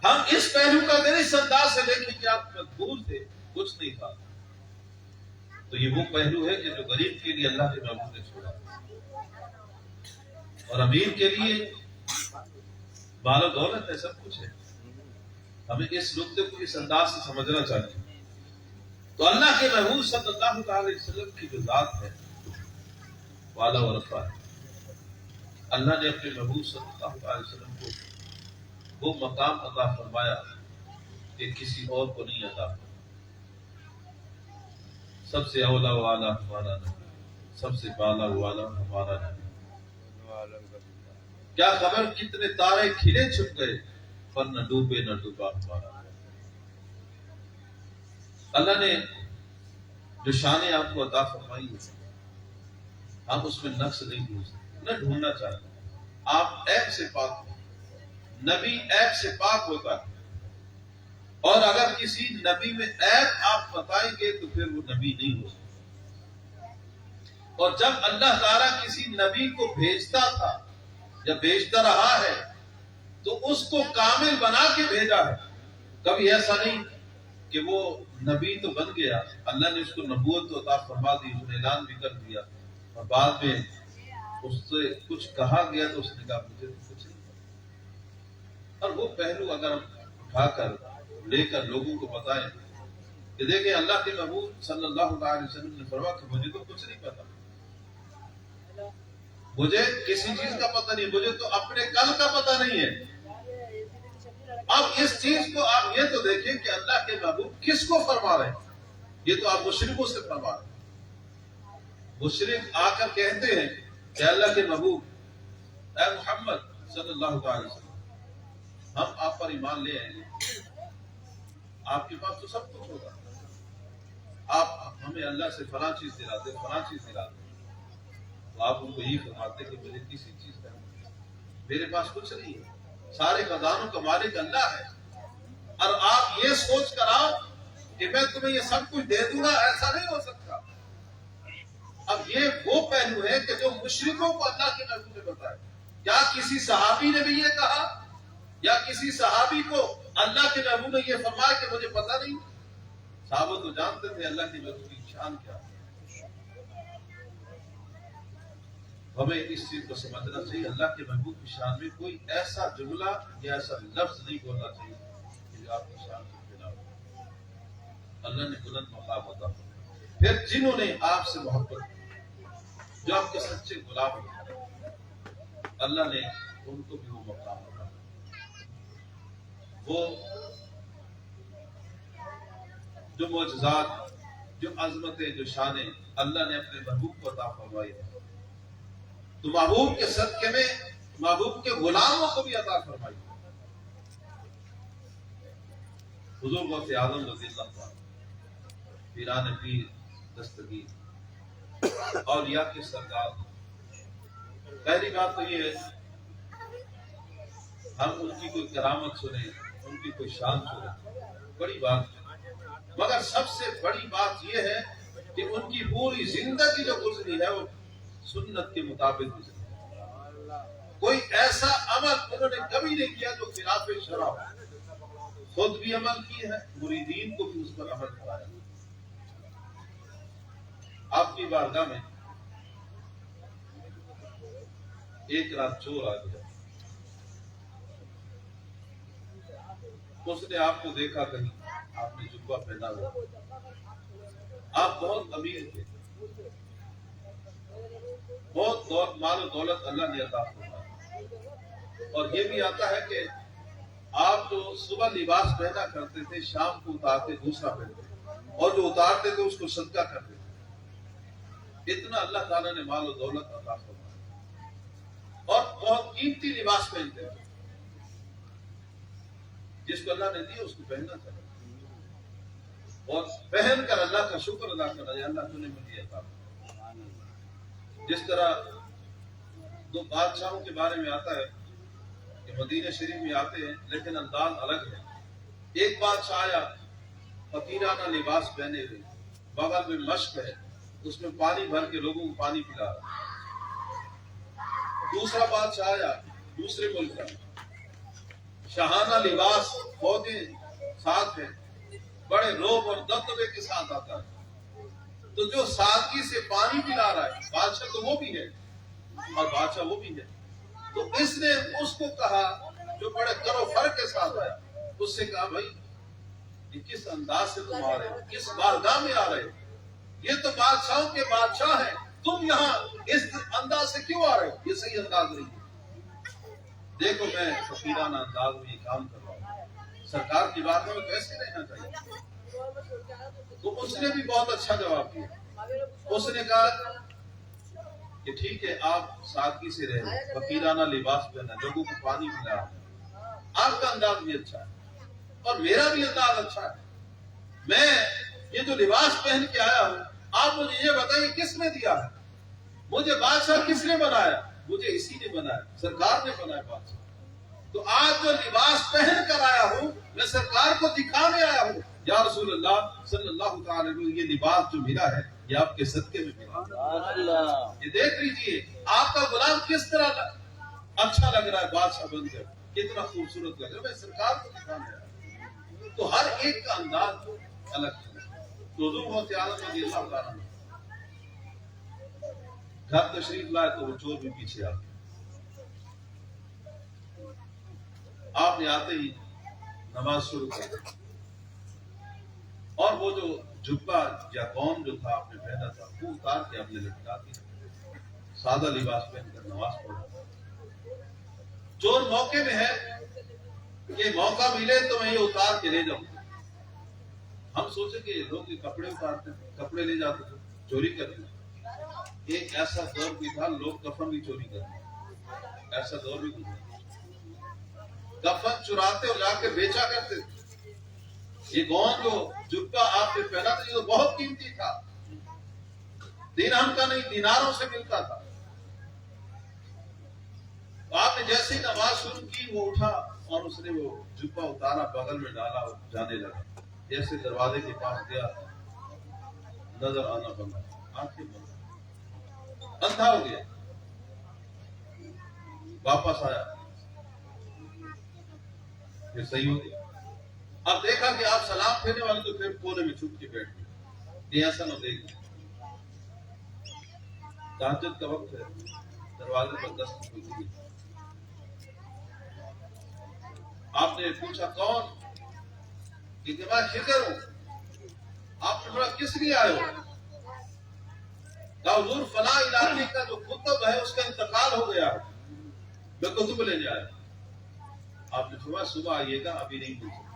ہم اس پہلو کا اس انداز سے دیکھیں کہ آپ مجبور تھے، کچھ نہیں تھا، تو یہ وہ پہلو ہے کہ جو غریب کے لیے اللہ کے محبوب نے چھوڑا، اور امیر کے لیے مال و دولت ہے، سب کچھ ہے، ہمیں اس نقطے کو اس انداز سے سمجھنا چاہیے۔ تو اللہ کے محبوب صلی اللہ علیہ وسلم کی جو ذات ہے والا و رفع ہے، اللہ نے اپنے محبوب صلی اللہ علیہ وسلم کو وہ مقام عطا فرمایا کہ کسی اور کو نہیں عطا فرمایا۔ سب سے اولا و اعلیٰ ہمارا نبی سب سے بالا والا ہمارا نبی۔ کیا خبر کتنے تارے کھلے چھپ گئے، پر نہ ڈوبے نہ ڈوبا ہمارا نبی۔ اللہ نے جو شانیں آپ کو عطا فرمائی ہے، ہم اس میں نقص نہیں ڈھونڈتے، نہ ڈھونڈنا چاہتے۔ آپ عیب سے پاک ہیں، نبی عیب سے پاک ہوتا ہے، اور اگر کسی نبی میں عیب آپ بتائیں گے تو پھر وہ نبی نہیں ہو سکتا۔ اور جب اللہ تعالیٰ کسی نبی کو بھیجتا تھا یا بھیجتا رہا ہے تو اس کو کامل بنا کے بھیجا ہے۔ کبھی ایسا نہیں کہ وہ نبی تو بن گیا، اللہ نے اس کو نبوت تو عطا فرما دی، اس نے اعلان بھی کر دیا، اور بعد میں اس سے کچھ کہا گیا تو اس نے کہا مجھے تو کچھ نہیں پتا۔ اور وہ پہلو اگر ہم اٹھا کر لے کر لوگوں کو بتائیں کہ دیکھیں اللہ کے محبوب صلی اللہ علیہ وسلم نے فرمایا کہ مجھے تو کچھ نہیں پتا، مجھے کسی چیز کا پتہ نہیں، مجھے تو اپنے کل کا پتہ نہیں ہے۔ اب اس چیز کو آپ یہ تو دیکھیں کہ اللہ کے محبوب کس کو فرما رہے ہیں، یہ تو آپ مشرکوں سے فرما رہے ہیں۔ مشرک آ کر کہتے ہیں کہ اللہ کے محبوب اے محمد صلی اللہ علیہ وسلم، ہم آپ پر ایمان لے آئیں گے، آپ کے پاس تو سب کچھ ہوگا، آپ ہمیں اللہ سے فلاں چیز دلاتے فلاں چیز دلاتے، تو آپ ان کو یہ فرماتے کہ مجھے کسی چیز کا نہیں، میرے پاس کچھ نہیں ہے، سارے خزانوں کا مالک اللہ ہے، اور آپ یہ سوچ کر آؤ کہ میں تمہیں یہ سب کچھ دے دوں گا، ایسا نہیں ہو سکتا۔ اب یہ وہ پہلو ہے کہ جو مشرکوں کو اللہ کے نبی نے بتایا۔ کیا کسی صحابی نے بھی یہ کہا، یا کسی صحابی کو اللہ کے نبی نے یہ فرمایا کہ مجھے پتہ نہیں؟ صحابہ تو جانتے تھے اللہ کے نبی کی شان کیا ہے۔ ہمیں اس چیز کو سمجھنا چاہیے، اللہ کے محبوب کی شان میں کوئی ایسا جملہ یا ایسا لفظ نہیں بولنا چاہیے کہ جو آپ کی شان کے خلاف ہو۔ اللہ نے بلند مقام عطا فرمایا۔ پھر جنہوں نے آپ سے محبت کی، جو آپ کے سچے غلام ہیں، اللہ نے ان کو بھی وہ مقام عطا فرمایا۔ وہ جو معجزات، جو عظمتیں، جو شانیں اللہ نے اپنے محبوب کو عطا فرمائی ہیں، تو محبوب کے صدقے میں محبوب کے غلاموں کو بھی عطا فرمائی۔ حضور غوث اعظم رضی اللہ عنہ، پیران پیر دستگیر، اولیاء کے سردار۔ پہلی بات تو یہ ہے ہم ان کی کوئی کرامت سنیں، ان کی کوئی شان سنیں، بڑی بات ہے، مگر سب سے بڑی بات یہ ہے کہ ان کی پوری زندگی جو گزری ہے وہ سنت کے مطابق گزری۔ کوئی ایسا عمل انہوں نے کبھی نہیں کیا جو خلاف شرع ہو، خود بھی عمل کی ہے، مریدین کو بھی اس پر عمل کرایا۔ آپ کی بارگاہ میں ایک رات چور آ گیا، اس نے آپ کو دیکھا، کہیں آپ نے جبہ پہنا ہوا، آپ بہت امیر تھے، بہت مال و دولت اللہ نے عطا فرمایا، اور یہ بھی آتا ہے کہ آپ جو صبح لباس پہنا کرتے تھے شام کو اتارتے دوسرا پہنتے، اور جو اتارتے تھے اس کو صدقہ کرتے تھے۔ اتنا اللہ تعالیٰ نے مال و دولت عطا فرمایا، اور بہت قیمتی لباس پہنتے تھے۔ جس کو اللہ نے دیا اس کو پہننا چاہیے، اور پہن کر اللہ کا شکر ادا کرنا چاہیے، اللہ تو نے مجھے عطا فرمایا۔ جس طرح دو بادشاہوں کے بارے میں آتا ہے کہ مدینہ شریف میں آتے ہیں لیکن انداز الگ ہے۔ ایک بادشاہ آیا فقیرانہ لباس پہنے ہوئے، بغل میں مشک ہے، اس میں پانی بھر کے لوگوں کو پانی پلا رہا۔ دوسرا بادشاہ آیا دوسرے ملک کا، شاہانہ لباس، فوجیں ساتھ ہیں، بڑے روب اور دبدبے کے ساتھ آتا ہے، تو جو سادگی سے پانی پلا رہا ہے بادشاہ تو وہ بھی ہے اور بادشاہ وہ بھی ہے، تو اس نے اس کو کہا جو بڑے کر و فر کے ساتھ آیا، اس سے کہا بھائی یہ کس انداز سے تم آ رہے ہو، کس بارگاہ میں آ رہے ہو، یہ تو بادشاہوں کے بادشاہ ہیں، تم یہاں اس انداز سے کیوں آ رہے ہو، یہ صحیح انداز نہیں ہے۔ دیکھو میں فقیرانہ انداز میں یہ کام کر رہا ہوں، سرکار کی بارگاہ میں کیسے رہنا چاہیے؟ تو اس نے بھی بہت اچھا جواب دیا، اس نے کہا کہ ٹھیک ہے آپ سادگی سے رہے، فقیرانہ لباس پہنا، لوگوں کو پانی پلایا، آپ کا انداز بھی اچھا ہے اور میرا بھی انداز اچھا ہے، میں یہ جو لباس پہن کے آیا ہوں، آپ مجھے یہ بتائیے کس نے دیا ہے؟ مجھے بادشاہ کس نے بنایا؟ مجھے اسی نے بنایا، سرکار نے بنایا بادشاہ۔ تو آج جو لباس پہن کر آیا ہوں، میں سرکار کو دکھانے آیا ہوں، یا رسول اللہ صلی اللہ تعالی علیہ وسلم، یہ لباس جو ملا ہے یہ آپ کے صدقے میں ملا۔ یہ دیکھ لیجئے آپ کا غلام کس طرح اچھا لگ رہا ہے، بادشاہ بن کر کتنا خوبصورت لگ رہا ہے، میں سرکار کو دکھانے آیا ہوں۔ تو ہر ایک کا انداز الگ ہے۔ تو حضور بہت اعظم رضی اللہ تعالیٰ گھر تشریف لائے تو وہ چور بھی پیچھے آ گئے۔ آپ نے آتے ہی نماز شروع کر دی اور وہ جو جبہ یا گون جو تھا آپ نے پہنا تھا وہ اتار کے آپ نے لٹکا دیا، سادہ لباس پہن کر نماز پڑھا۔ چور موقع میں ہے کہ موقع ملے تو میں یہ اتار کے لے جاؤں۔ ہم سوچے کہ لوگ یہ کپڑے اتارتے تھے، کپڑے لے جاتے تھے، چوری کرتے تھے۔ ایک ایسا دور بھی تھا لوگ کفن بھی چوری کرتے، ایسا دور بھی گزرا، کفن چراتے اور جا کے بیچا کرتے تھے۔ یہ گون جو جبہ آپ نے پہنا تھا یہ تو بہت قیمتی تھا، درہم کا نہیں دیناروں سے ملتا تھا۔ آپ نے جیسے ہی نماز شروع کی وہ اٹھا اور اس نے وہ جبہ اتارا، بغل میں ڈالا اور جانے لگا۔ جیسے دروازے کے پاس گیا نظر آنا بند، آنکھیں بند، اندھا ہو گیا۔ واپس آیا پھر صحیح ہو گیا۔ اب دیکھا کہ آپ سلام پھیرنے والے تو پھر کونے میں چھپ کے بیٹھ گئے، یہ ایسا نہ دیکھ لیں۔ تہجد کا وقت ہے، دروازے پر دست ہوئی۔ آپ نے پوچھا کون؟ کہ میں خضر ہوں۔ آپ نے بولا کس لیے آئے ہو؟ کہا حضور فلاں علاقے کا جو کتب ہے اس کا انتقال ہو گیا ہے، میں کتب لینے آیا۔ آپ نے فرمایا صبح آئیے گا، ابھی نہیں پوچھا۔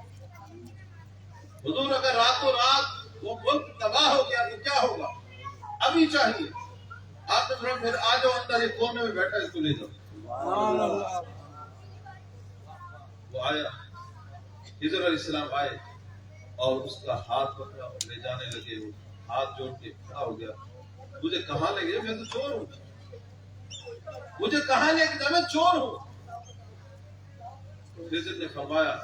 حضور اگر راتوں رات وہ ملک تباہ ہو گیا تو کیا ہوگا؟ ابھی چاہیے۔ آپ نے فرمایا پھر آ جاؤ اندر، ایک کونے میں بیٹھا اس کو لے جاؤ۔ وہ آیا، خضر علیہ السلام آئے اور اس کا ہاتھ پکڑا اور لے جانے لگے۔ وہ ہاتھ جوڑ کے کھڑا ہو گیا، مجھے کہاں لے گئے؟ میں تو چور ہوں، مجھے کہاں لے گئے؟ میں چور ہوں۔ خضر نے فرمایا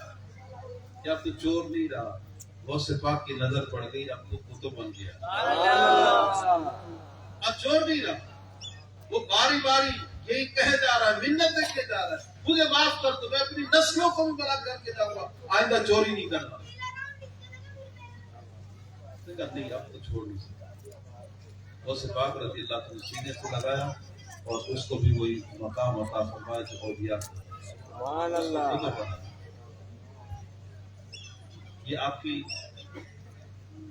کہ اب تو چور نہیں رہا، غوث پاک کی نظر پڑ گئی، اب تو کتب بن گیا، اب چور نہیں رہا۔ وہ باری باری یہی کہے جا رہا ہے، منتیں کہے جا رہا ہے، مجھے معاف کر دو، میں اپنی نسلوں کو بھی بلا کر کے جاؤں گا، آئندہ چوری نہیں کرنا۔ نہیں اب تو چھوڑ نہیں سکتا۔ غوث پاک رضی اللہ عنہ سینے سے لگایا اور اس کو بھی وہی مقام عطا فرمایا جو اولیاء سبحان اللہ۔ یہ آپ کی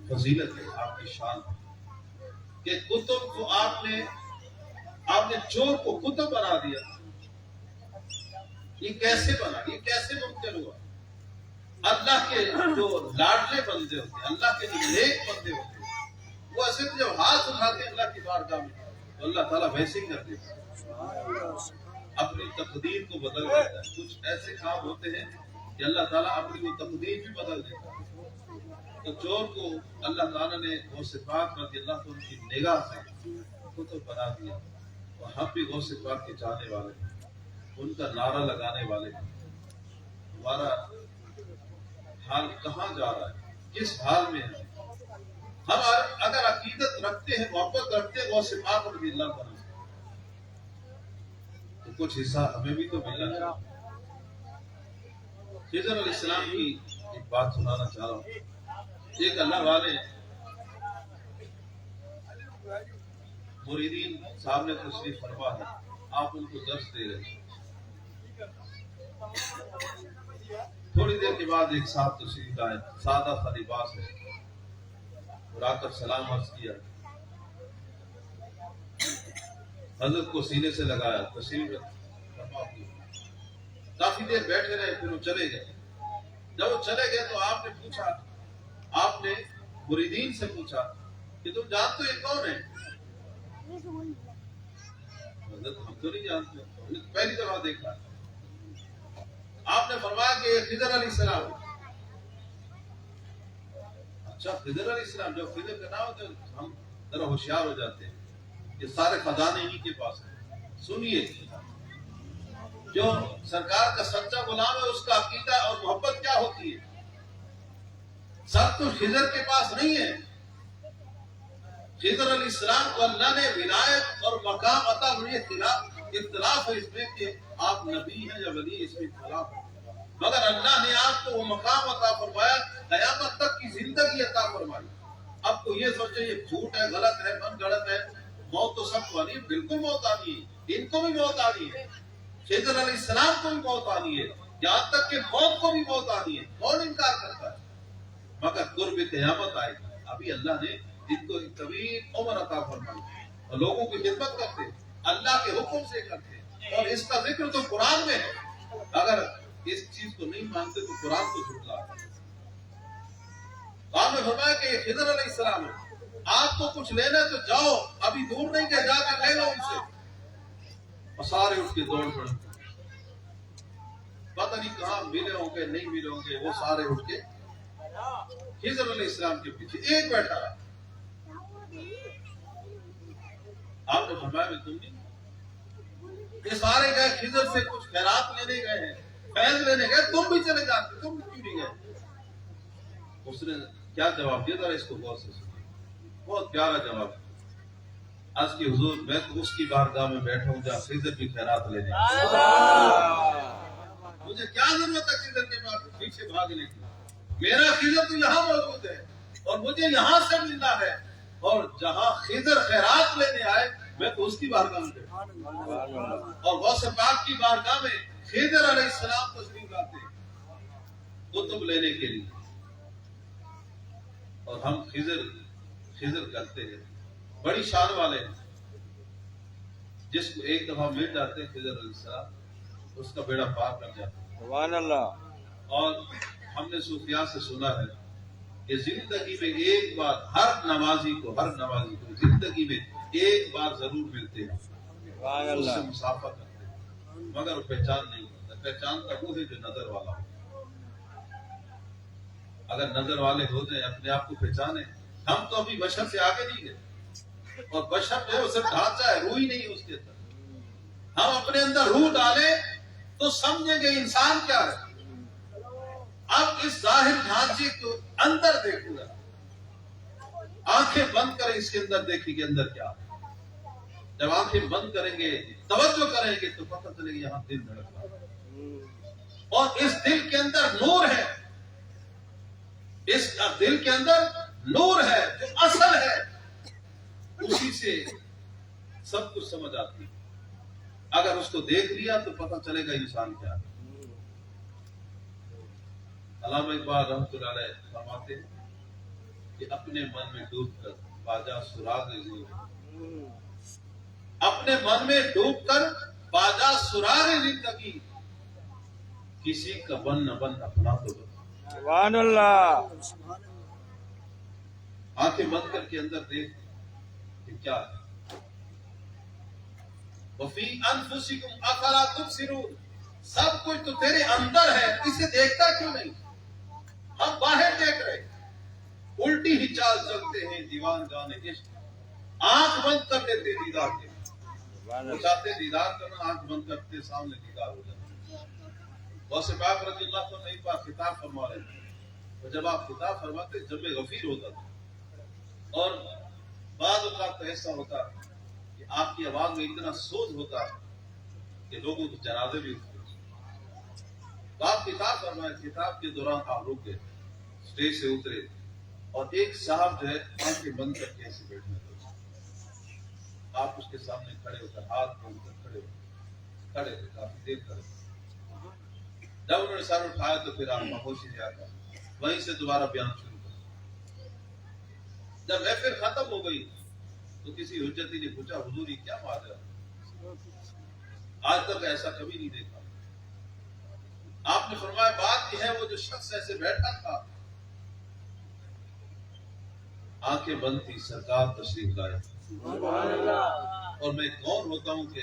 فضیلت ہے، آپ کی شان ہے کہ کتب کو آپ نے چور کو کتب بنا دیا۔ یہ کیسے بنا؟ یہ کیسے ممکن ہوا؟ اللہ کے جو لاڈلے بندے ہوتے ہیں، اللہ کے جو نیک بندے ہوتے ہیں، وہ ایسے جب ہاتھ اٹھاتے ہیں اللہ کی بارگاہ میں تو اللہ تعالیٰ ویسے ہی کر دیتا ہے، اپنی تقدیر کو بدل دیتا ہے۔ کچھ ایسے کام ہوتے ہیں کہ اللہ تعالیٰ اپنی وہ تقدیر بھی بدل دیتا ہے۔ تو چور کو اللہ تعالیٰ نے غوث پاک رضی اللہ عنہ کی نگاہ سے کتب بنا دیا، اور ہم بھی غوث پاک کے جانے والے ہیں، ان کا نعرہ لگانے والے ہیں۔ ہمارا حال کہاں جا رہا ہے، کس حال میں ہے؟ ہم اگر عقیدت رکھتے ہیں، محبت رکھتے ہیں غوث پاک رضی اللہ عنہ تو کچھ حصہ ہمیں بھی تو ملنا چاہیے۔ خضر علیہ السلام کی ایک بات سنانا چاہ رہا ہوں۔ ایک اللہ والے مریدین صاحب نے تشریف فرما ہے، آپ ان کو درس دے رہے ہیں۔ تھوڑی دیر کے بعد ایک صاحب تشریف آئے، سادہ سا لباس ہے، اور آ کر سلام عرض کیا، حضرت کو سینے سے لگایا، تشریف فرما کی، کافی دیر بیٹھے رہے، پھر وہ چلے گئے۔ جب وہ چلے گئے تو آپ نے پوچھا، آپ نے مریدین سے پوچھا کہ تم جانتے ہو یہ کون ہے؟ حضرت ہم تو نہیں جانتے، ہم نے پہلی دفعہ دیکھا۔ آپ نے فرمایا کہ یہ خضر علیہ السلام۔ اچھا خضر علیہ السلام، جب خضر کا نام ہوتا ہے ہم ذرا ہوشیار ہو جاتے ہیں، یہ سارے خزانے انہی کے پاس ہیں۔ سنیے، جو سرکار کا سچا غلام ہے اس کا عقیدہ اور محبت کیا ہوتی ہے؟ سب تو خضر کے پاس نہیں ہے۔ خضر علیہ السلام کو اللہ نے ولایت اور مقام عطا فرمایا۔ اختلاف ہے اس میں کہ آپ نبی ہیں یا ولی، اس میں اختلاف ہے، مگر اللہ نے آپ کو وہ مقام عطا فرمایا، قیامت تک کی زندگی عطا فرمائی۔ اب تو یہ سوچے یہ جھوٹ ہے، غلط ہے، من گڑت ہے، موت تو سب کو آنی ہے، بالکل موت آنی ہے، ان کو بھی موت آنی ہے، خضر علیہ السلام کو بھی موت آنی ہے، یہاں تک کہ موت کو بھی موت آنی ہے، کون انکار کرتا ہے؟ مگر قرب قیامت آئے گی۔ ابھی اللہ نے ان کو ایک طویل عمر عطا فرمائی اور لوگوں کی خدمت کرتے، اللہ کے حکم سے کرتے، اور اس کا ذکر تو قرآن میں ہے۔ اگر اس چیز کو نہیں مانتے تو قرآن کو جھٹلا ہے۔ آپ نے فرمایا کہ یہ خضر علیہ السلام ہے، آپ کو کچھ لینا ہے تو جاؤ، ابھی دور نہیں کہ جا کے لے لو ان سے۔ اور سارے اٹھ کے دوڑ پڑے، پتہ نہیں کہاں ملے ہوں گے نہیں ملے ہوں گے، وہ سارے اٹھ کے خضر علیہ السلام کے پیچھے ایک بیٹھا رہا۔ آپ نے فرمایا میں تم نہیں، یہ سارے گئے خضر سے کچھ خیرات لینے گئے ہیں، فیض لینے گئے، تم بھی چلے جاتے، تم کیوں نہیں گئے؟ اس نے کیا جواب دیا؟ ذرا اس کو غور سے سنیے، بہت پیارا جواب۔ آج کی حضور میں تو اس کی بارگاہ میں بیٹھا ہوں جہاں خضر بھی خیرات لینے، مجھے کیا ضرورت ہے خضر کے بعد پیچھے بھاگنے کی؟ میرا خضر تو یہاں موجود ہے اور مجھے یہاں سے ملنا ہے، اور جہاں خضر خیرات لینے آئے میں تو اس کی بارگاہ میں بیٹھا، اور غوث پاک کی بارگاہ میں خضر علیہ السلام تشریف لاتے کتب لینے کے لیے، اور ہم خضر کرتے ہیں، بڑی شان والے ہیں، جس کو ایک دفعہ مل جاتے ہیں خضر علیہ السلام اس کا بیڑا پار کر جاتا ہے۔ سبحان اللہ۔ اور ہم نے صوفیاء سے سنا ہے کہ زندگی میں ایک بار ہر نمازی کو زندگی میں ایک بار ضرور ملتے ہیں، اس سے مصافحہ کرتے ہیں، مگر وہ پہچان نہیں ہوتا۔ پہچانتا وہ ہے جو نظر والا ہو۔ اگر نظر والے ہو جائیں اپنے آپ کو پہچانے۔ ہم تو ابھی بشر سے آگے نہیں گئے، اور بشر جو ہے وہ صرف ڈھانچہ ہے، روح ہی نہیں ہے اس کے اندر۔ ہم اپنے اندر روح ڈالیں تو سمجھیں گے انسان کیا ہے۔ اب اس ظاہر ڈھانچے کو اندر دیکھو گا، آنکھیں بند کریں، اس کے اندر دیکھیں گے اندر کیا ہے۔ جب آنکھیں بند کریں گے، توجہ کریں گے تو پتہ چلے گا یہاں دل دھڑک رہا ہے، اور اس دل کے اندر نور ہے، اس دل کے اندر نور ہے جو اصل ہے، اسی سے سب کچھ سمجھ آتی ہے۔ اگر اس کو دیکھ لیا تو پتہ چلے گا انسان کیا ہے۔ علامہ اقبال رحمۃ اللہ علیہ فرماتے ہیں کہ اپنے من میں ڈوب کر باجا سراغ زندگی، اپنے من میں ڈوب کر باجا سراغ زندگی، کسی کا بن نہ بن اپنا تو بن۔ سبحان اللہ۔ آنکھیں بند کر کے اندر دیکھ کہ کیا ہے۔ وفی انفسکم افلا تبصرون، سب کچھ تو تیرے اندر ہے، اسے دیکھتا کیوں نہیں؟ ہم باہر دیکھ رہے، الٹی ہی چال چلتے ہیں دیوان جانے عشق، آنکھ بند کر لیتے دیدار کے، وہ چاہتے دیدار کرنا، آنکھ بند کرتے سامنے دیدار ہو جاتا۔ غوث پاک رضی اللہ عنہ ایک بار خطاب فرما رہے تھے، اور جب آپ خطاب فرماتے جب غفیر ہوتا تھا، اور بعض اوقات تو ایسا ہوتا کہ آپ کی آواز میں اتنا سوز ہوتا کہ لوگوں کے جنازے بھی اٹھتے۔ تو آپ خطاب فرمائے، خطاب کے دوران آپ رک گئے، اسٹیج سے اترے، اور ایک صاحب جو ہے آنکھیں بند کر کے ایسے بیٹھنے لگے۔ آپ اس کے سامنے کھڑے ہو کر ہاتھ باندھ کر کھڑے تھے کافی دیر کھڑے۔ جب انہوں نے سر اٹھایا تو پھر آپ خاموشی سے آتا، وہیں سے دوبارہ بیان شروع کر۔ جب محفل ختم ہو گئی تو کسی حجتی نے پوچھا حضور یہ کیا بات ہے؟ آج تک ایسا کبھی نہیں دیکھا۔ آپ نے فرمایا بات یہ ہے وہ جو شخص ایسے بیٹھا تھا، آنکھیں بند تھی، سرکار تشریف لائے، اور میں کون ہوتا ہوں کہ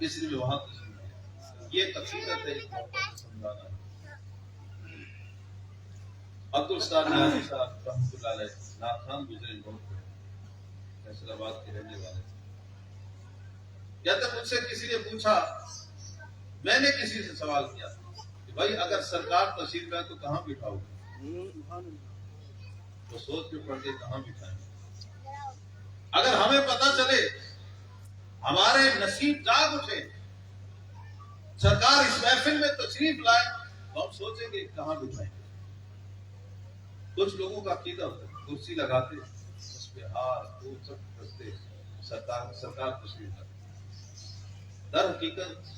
اس لیے میں وہاں تشریف لیا۔ یہ حقیقت ہے سمجھانا۔ عبدالستار نیازی صاحب رحمۃ اللہ علیہ ناخان گزرے بہت بڑے، فیصل آباد کے رہنے والے۔ کہتے مجھ سے کسی نے پوچھا، میں نے کسی سے سوال کیا کہ بھائی اگر سرکار تشریف لائے تو کہاں بٹھاؤ گے؟ تو سوچ کے پڑھ کے کہاں بٹھائیں؟ اگر ہمیں پتہ چلے، ہمارے نصیب جاگ اٹھے، سرکار اس محفل میں تشریف لائے، تو ہم سوچیں گے کہاں بٹھائیں گے۔ کچھ لوگوں کا عقیدہ ہوتا ہے کرسی لگاتے اس پہ ہاتھ سب رستے سرکار تشریف لائے۔ در حقیقت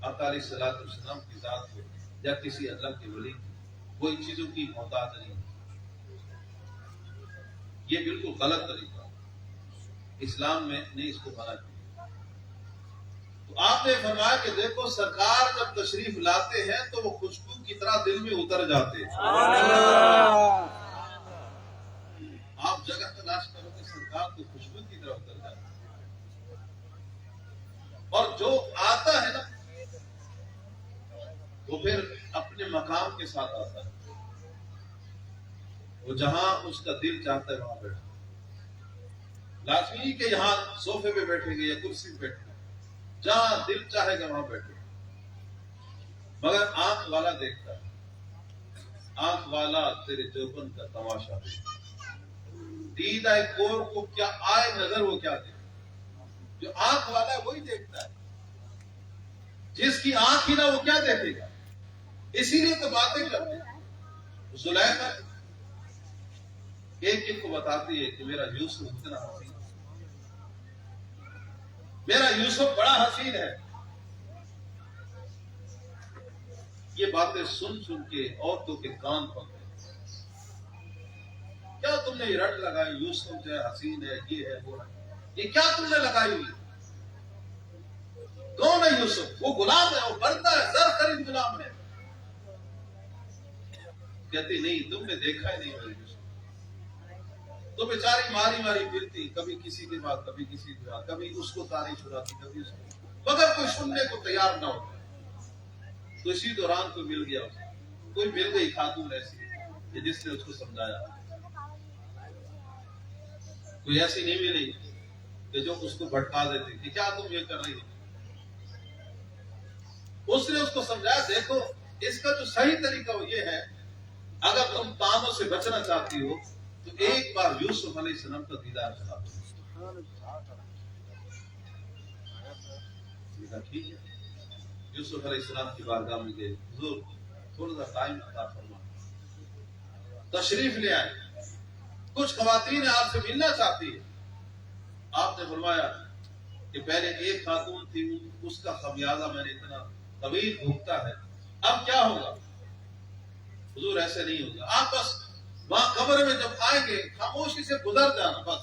آقا علیہ الصلوۃ والسلام کی ذات ہو یا کسی اللہ کے ولی کی، کوئی چیزوں کی محتاج نہیں۔ یہ بالکل غلط طریقہ، اسلام میں نہیں اس کو منع کیا۔ تو آپ نے فرمایا کہ دیکھو سرکار جب تشریف لاتے ہیں تو وہ خوشبو کی طرح دل میں اتر جاتے ہیں۔ آپ جگہ تلاش کرو کہ سرکار تو خوشبو کی طرح اتر جاتے ہیں، اور جو آتا ہے نا وہ پھر اپنے مقام کے ساتھ آتا ہے، وہ جہاں اس کا دل چاہتا ہے وہاں بیٹھے، لازمی کہ یہاں صوفے پہ بیٹھے گے یا کرسی پہ بیٹھے گے، جہاں دل چاہے گا وہاں بیٹھے گا۔ مگر آنکھ والا دیکھتا ہے، آنکھ والا تیرے جوبن کا تماشا دیکھتا ہے، دیدہ کور کو کیا آئے نظر وہ کیا دیکھتا ہے۔ جو آنکھ والا ہے وہی دیکھتا ہے، جس کی آنکھ ہی نہ وہ کیا دیکھے گا۔ اسی لیے تو باتیں کرتے ہیں۔ زلیخا ایک کو بتاتی ہے کہ میرا یوسف اتنا حسین ہے، میرا یوسف بڑا حسین ہے۔ یہ باتیں سن سن کے عورتوں کے کان پکڑے، کیا تم نے یہ رٹ لگائی یوسف جو ہے حسین ہے، یہ ہے وہ ہے، یہ کیا تم نے لگائی ہوئی؟ کون ہے یوسف؟ وہ غلام ہے، وہ بنتا ہے، زر خرید غلام ہے۔ کہتی نہیں، تم نے دیکھا ہی نہیں میرے یوسف، تو بیچاری ماری ماری پھرتی، کبھی کسی کے بعد کبھی کسی کے بعد، کبھی اس کو تعریف سناتی کبھی اس کو، مگر کوئی سننے کو تیار نہ ہوتا۔ تو اسی دوران کوئی مل گیا اسے، کوئی مل گئی خاتون ایسی کہ جس نے اس کو سمجھایا، کوئی ایسی نہیں ملی کہ جو اس کو بھٹکا دیتی کہ کیا تم یہ کر رہی ہو۔ اس نے اس کو سمجھایا، دیکھو اس کا جو صحیح طریقہ وہ یہ ہے، اگر تم تانوں سے بچنا چاہتی ہو تو ایک بار یوسف علیہ السلام کا دیدار کرا دو۔ ٹھیک ہے، یوسف علیہ السلام کی بارگاہ میں گئے، حضور تھوڑا سا ٹائم عطا فرما، تشریف لے آئے، کچھ خواتین آپ سے ملنا چاہتی ہے۔ آپ نے فرمایا کہ پہلے ایک خاتون تھی، اس کا خمیازہ میں نے اتنا طویل بھگتا ہے، اب کیا ہوگا؟ حضور ایسے نہیں ہوگا، آپ بس وہاں قبر میں جب آئیں گے خاموشی سے گزر جانا، بس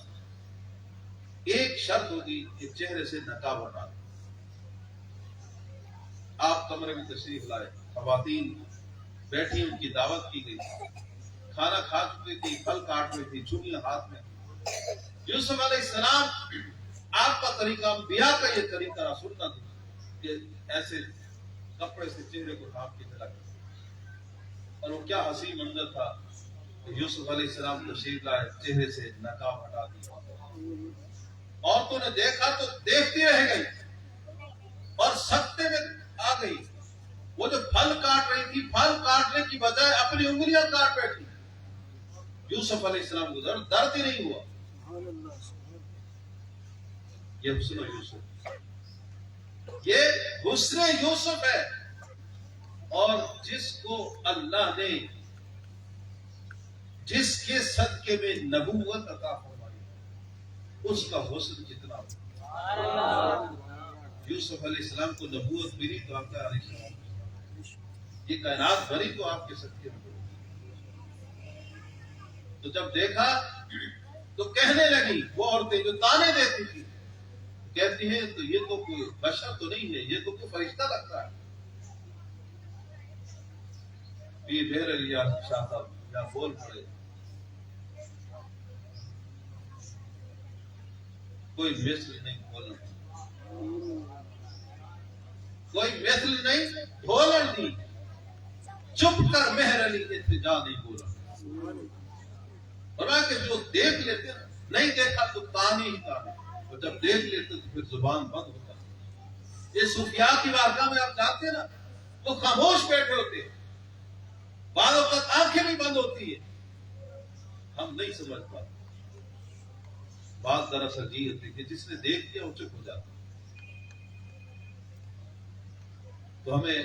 ایک شرط ہوگی کہ چہرے سے نقاب ہٹا دیں۔ آپ کمرے میں تشریف لائے، خواتین بیٹھی، ان کی دعوت کی گئی، کھانا کھا چکی تھی، پھل کاٹ رہی تھی، چنیاں ہاتھ میں۔ یوسف علیہ السلام، آپ کا طریقہ، انبیاء کا یہ طریقہ سننا تھا کہ ایسے کپڑے سے چہرے کو ڈھانپ کے چلا کرتے، اور وہ کیا حسین منظر تھا کہ یوسف علیہ السلام تشریف لائے، چہرے سے نقاب ہٹا دیا، عورتوں نے دیکھا تو دیکھتی رہ گئی اور سکتے میں آ گئی۔ وہ جو پھل کاٹ رہی تھی، پھل کاٹنے کی بجائے اپنی انگلیاں کاٹ بیٹھی۔ یوسف علیہ السلام کو درد ہی نہیں ہوا۔ یہ حسن یوسف، یہ حسن یوسف ہے، اور جس کو اللہ نے، جس کے صدقے میں نبوت عطا فرمائی، اس کا حسن کتنا ہو۔ یوسف علیہ السلام کو نبوت ملی تو آقا علیہ السلام، یہ کائنات بھری تو آپ کے صدقے میں۔ تو جب دیکھا تو کہنے لگی وہ عورتیں جو تانے دیتی تھی، کہتی ہیں تو یہ تو کوئی بشر تو نہیں ہے، یہ تو کوئی فرشتہ لگتا ہے۔ پیر بہر علی شاہ صاحب یہاں بول پڑے کوئی مثل نہیں بولن، کوئی مثل نہیں بولن دی، چپ کر مہر علی اتجا نہیں بولا۔ فرمایا کہ جو دیکھ لیتے ہیں نہیں دیکھا تو تانی ہی تانی، اور جب دیکھ لیتے تو پھر زبان بند ہوتا ہے۔ یہ صوفیاء کی بارگاہ میں آپ جاتے ہیں نا، وہ خاموش بیٹھے ہوتے ہیں، بعض اوقات آنکھیں بھی بند ہوتی ہے، ہم نہیں سمجھ پاتے۔ بات دراصل یہ ہوتی کہ جس نے دیکھ لیا وہ چپ ہو جاتا۔ تو ہمیں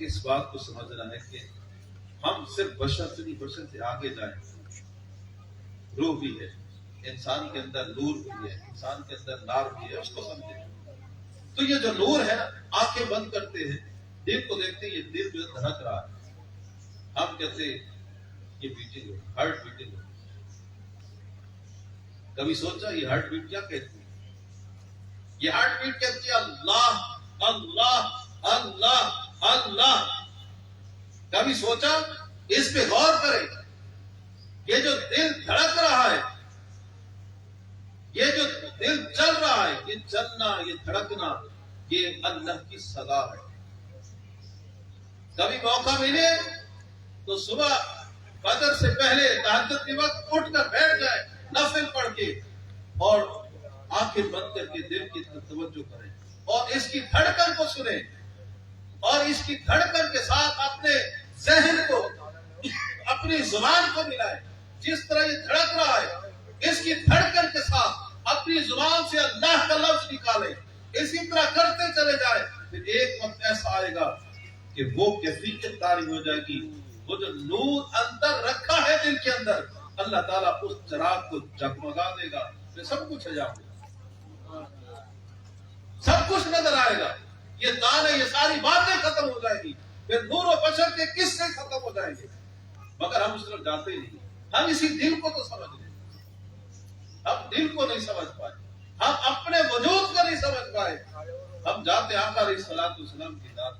اس بات کو سمجھنا ہے کہ ہم صرف بشر سے نہیں، بشر سے آگے جائیں۔ روح بھی ہے انسان کے اندر، نور بھی ہے انسان کے اندر، نار بھی ہے، اس کو سمجھیں۔ تو یہ جو نور ہے نا، آنکھیں بند کرتے ہیں، دل کو دیکھتے ہیں، یہ دل جو ہے دھڑک رہا ہے، ہم کہتے ہیں یہ بیٹنگ ہو، ہارٹ بیٹنگ ہو۔ کبھی سوچا یہ ہارٹ بیٹ کیا کہتی ہے؟ یہ ہارٹ بیٹ کہتی ہے اللہ اللہ اللہ اللہ۔ کبھی سوچا اس پہ غور کریں، یہ جو دل دھڑک رہا ہے، یہ جو دل چل رہا ہے، یہ چلنا، یہ دھڑکنا، یہ اللہ کی صدا ہے۔ کبھی موقع ملے تو صبح فجر سے پہلے تہجد کے وقت اٹھ کر بیٹھ جائے، نفل پڑھ کے، اور آنکھیں بند کر کے دل کی طرف توجہ کریں اور اس کی دھڑکن کو سنیں، اور اس کی دھڑکن کے ساتھ اپنے ذہن کو، اپنی زبان کو ملائیں۔ جس طرح یہ دھڑک رہا ہے، اس کی دھڑکن کے ساتھ اپنی زبان سے اللہ کا لفظ نکالیں، اسی طرح کرتے چلے جائیں۔ پھر ایک وقت ایسا آئے گا کہ وہ کیفیت طاری ہو جائے گی، وہ جو نور اندر رکھا ہے دل کے اندر، اللہ تعالیٰ اس چراغ کو جگمگا دے گا، پھر سب کچھ ہو جائے گا، سب کچھ نظر آئے گا، یہ تانے، یہ ساری باتیں ختم ہو جائیں گی، پھر نور و بشر کے قصے ختم ہو جائیں گے۔ مگر ہم اس طرف جاتے ہی نہیں، ہم اسی دل کو تو سمجھ لیں، ہم دل کو نہیں سمجھ پائے، ہم اپنے وجود کو نہیں سمجھ پائے۔ ہم جاتے آقا علیہ الصلوۃ والسلام کی ذات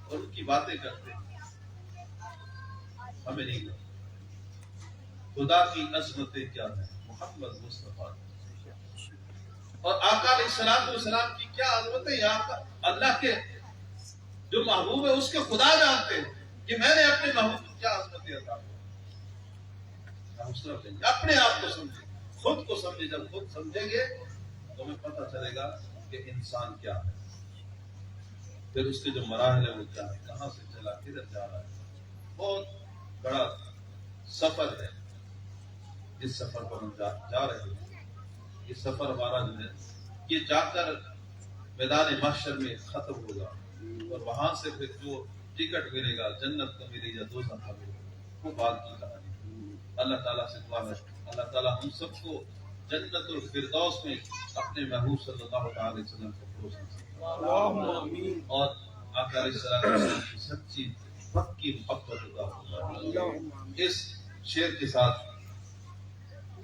اور ان کی باتیں کرتے ہیں، ہمیں نہیں کرتے۔ خدا کی عظمتیں کیا ہیں، محمد مصطفیٰ اور آقا علیہ الصلوۃ والسلام کی کیا عظمتیں، آقا اللہ کے جو محبوب ہے اس کے خدا جانتے ہیں کہ میں نے اپنے محبوب کو کیا عظمتیں عطا کی۔ اپنے آپ کو سمجھے، خود کو سمجھے، جب خود سمجھیں گے تو ہمیں پتہ چلے گا کہ انسان کیا ہے، پھر اس کے جو مراحل ہے وہ کیا ہے، کہاں سے چلا کدھر جا رہا ہے۔ بہت بڑا سفر ہے جس سفر پر ہم جا رہے ہیں۔ یہ سفر ہمارا جو ہے یہ جا کر میدان محشر میں ختم ہوگا، اور وہاں سے پھر جو ٹکٹ ملے گا، جنت کا ملے یا دوزخ کا ملے گا، وہ بات کی کہانی۔ اللہ تعالیٰ سے دعا ہے اللہ تعالیٰ ہم سب کو جنت الفردوس میں اپنے محبوب صلی اللہ علیہ وسلم کو پروز نصیب فرمائے، اور آقا علیہ السلام کی سچی پکی محبت عطا فرمائے۔ اس شعر کے ساتھ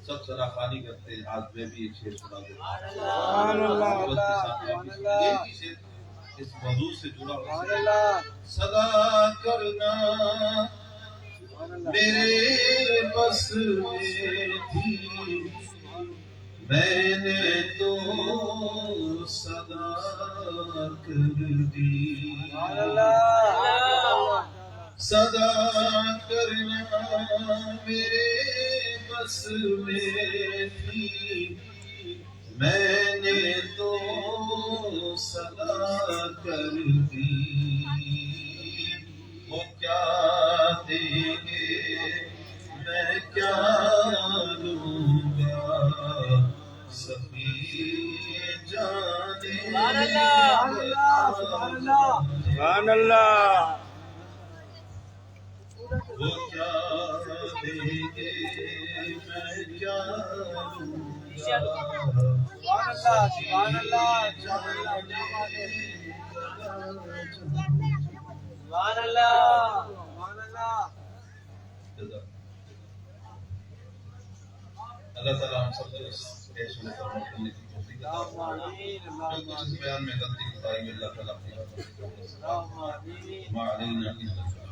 سب سراخانی کرتے ہیں، آج میں بھی ایک شعر سنا دیتا ہوں، ایک ہی شعر اس موضوع سے جڑا ہوا۔ صدا کرنا میرے بس میں تھی، میں نے تو صدا کر دی، صدا کرنا میرے بس میں تھی، میں نے تو صدا کر دی، وہ کیا دیں گے میں کیا لوں گا، سبھی جانے سبحان اللہ، وہ کیا دیں گے میں کیا لوں گا، سبحان اللہ، سبحان اللہ، سبحان اللہ۔ اللہ تعالیٰ ہم سب کو اس سورت پر عمل کرنے کی توفیق عطا فرمائے۔ جو کچھ اس بیان میں غلطی بتائی، اللہ تعالیٰ اپنی رحمت سے معاف فرمائے۔ ما علینا الا البلاغ۔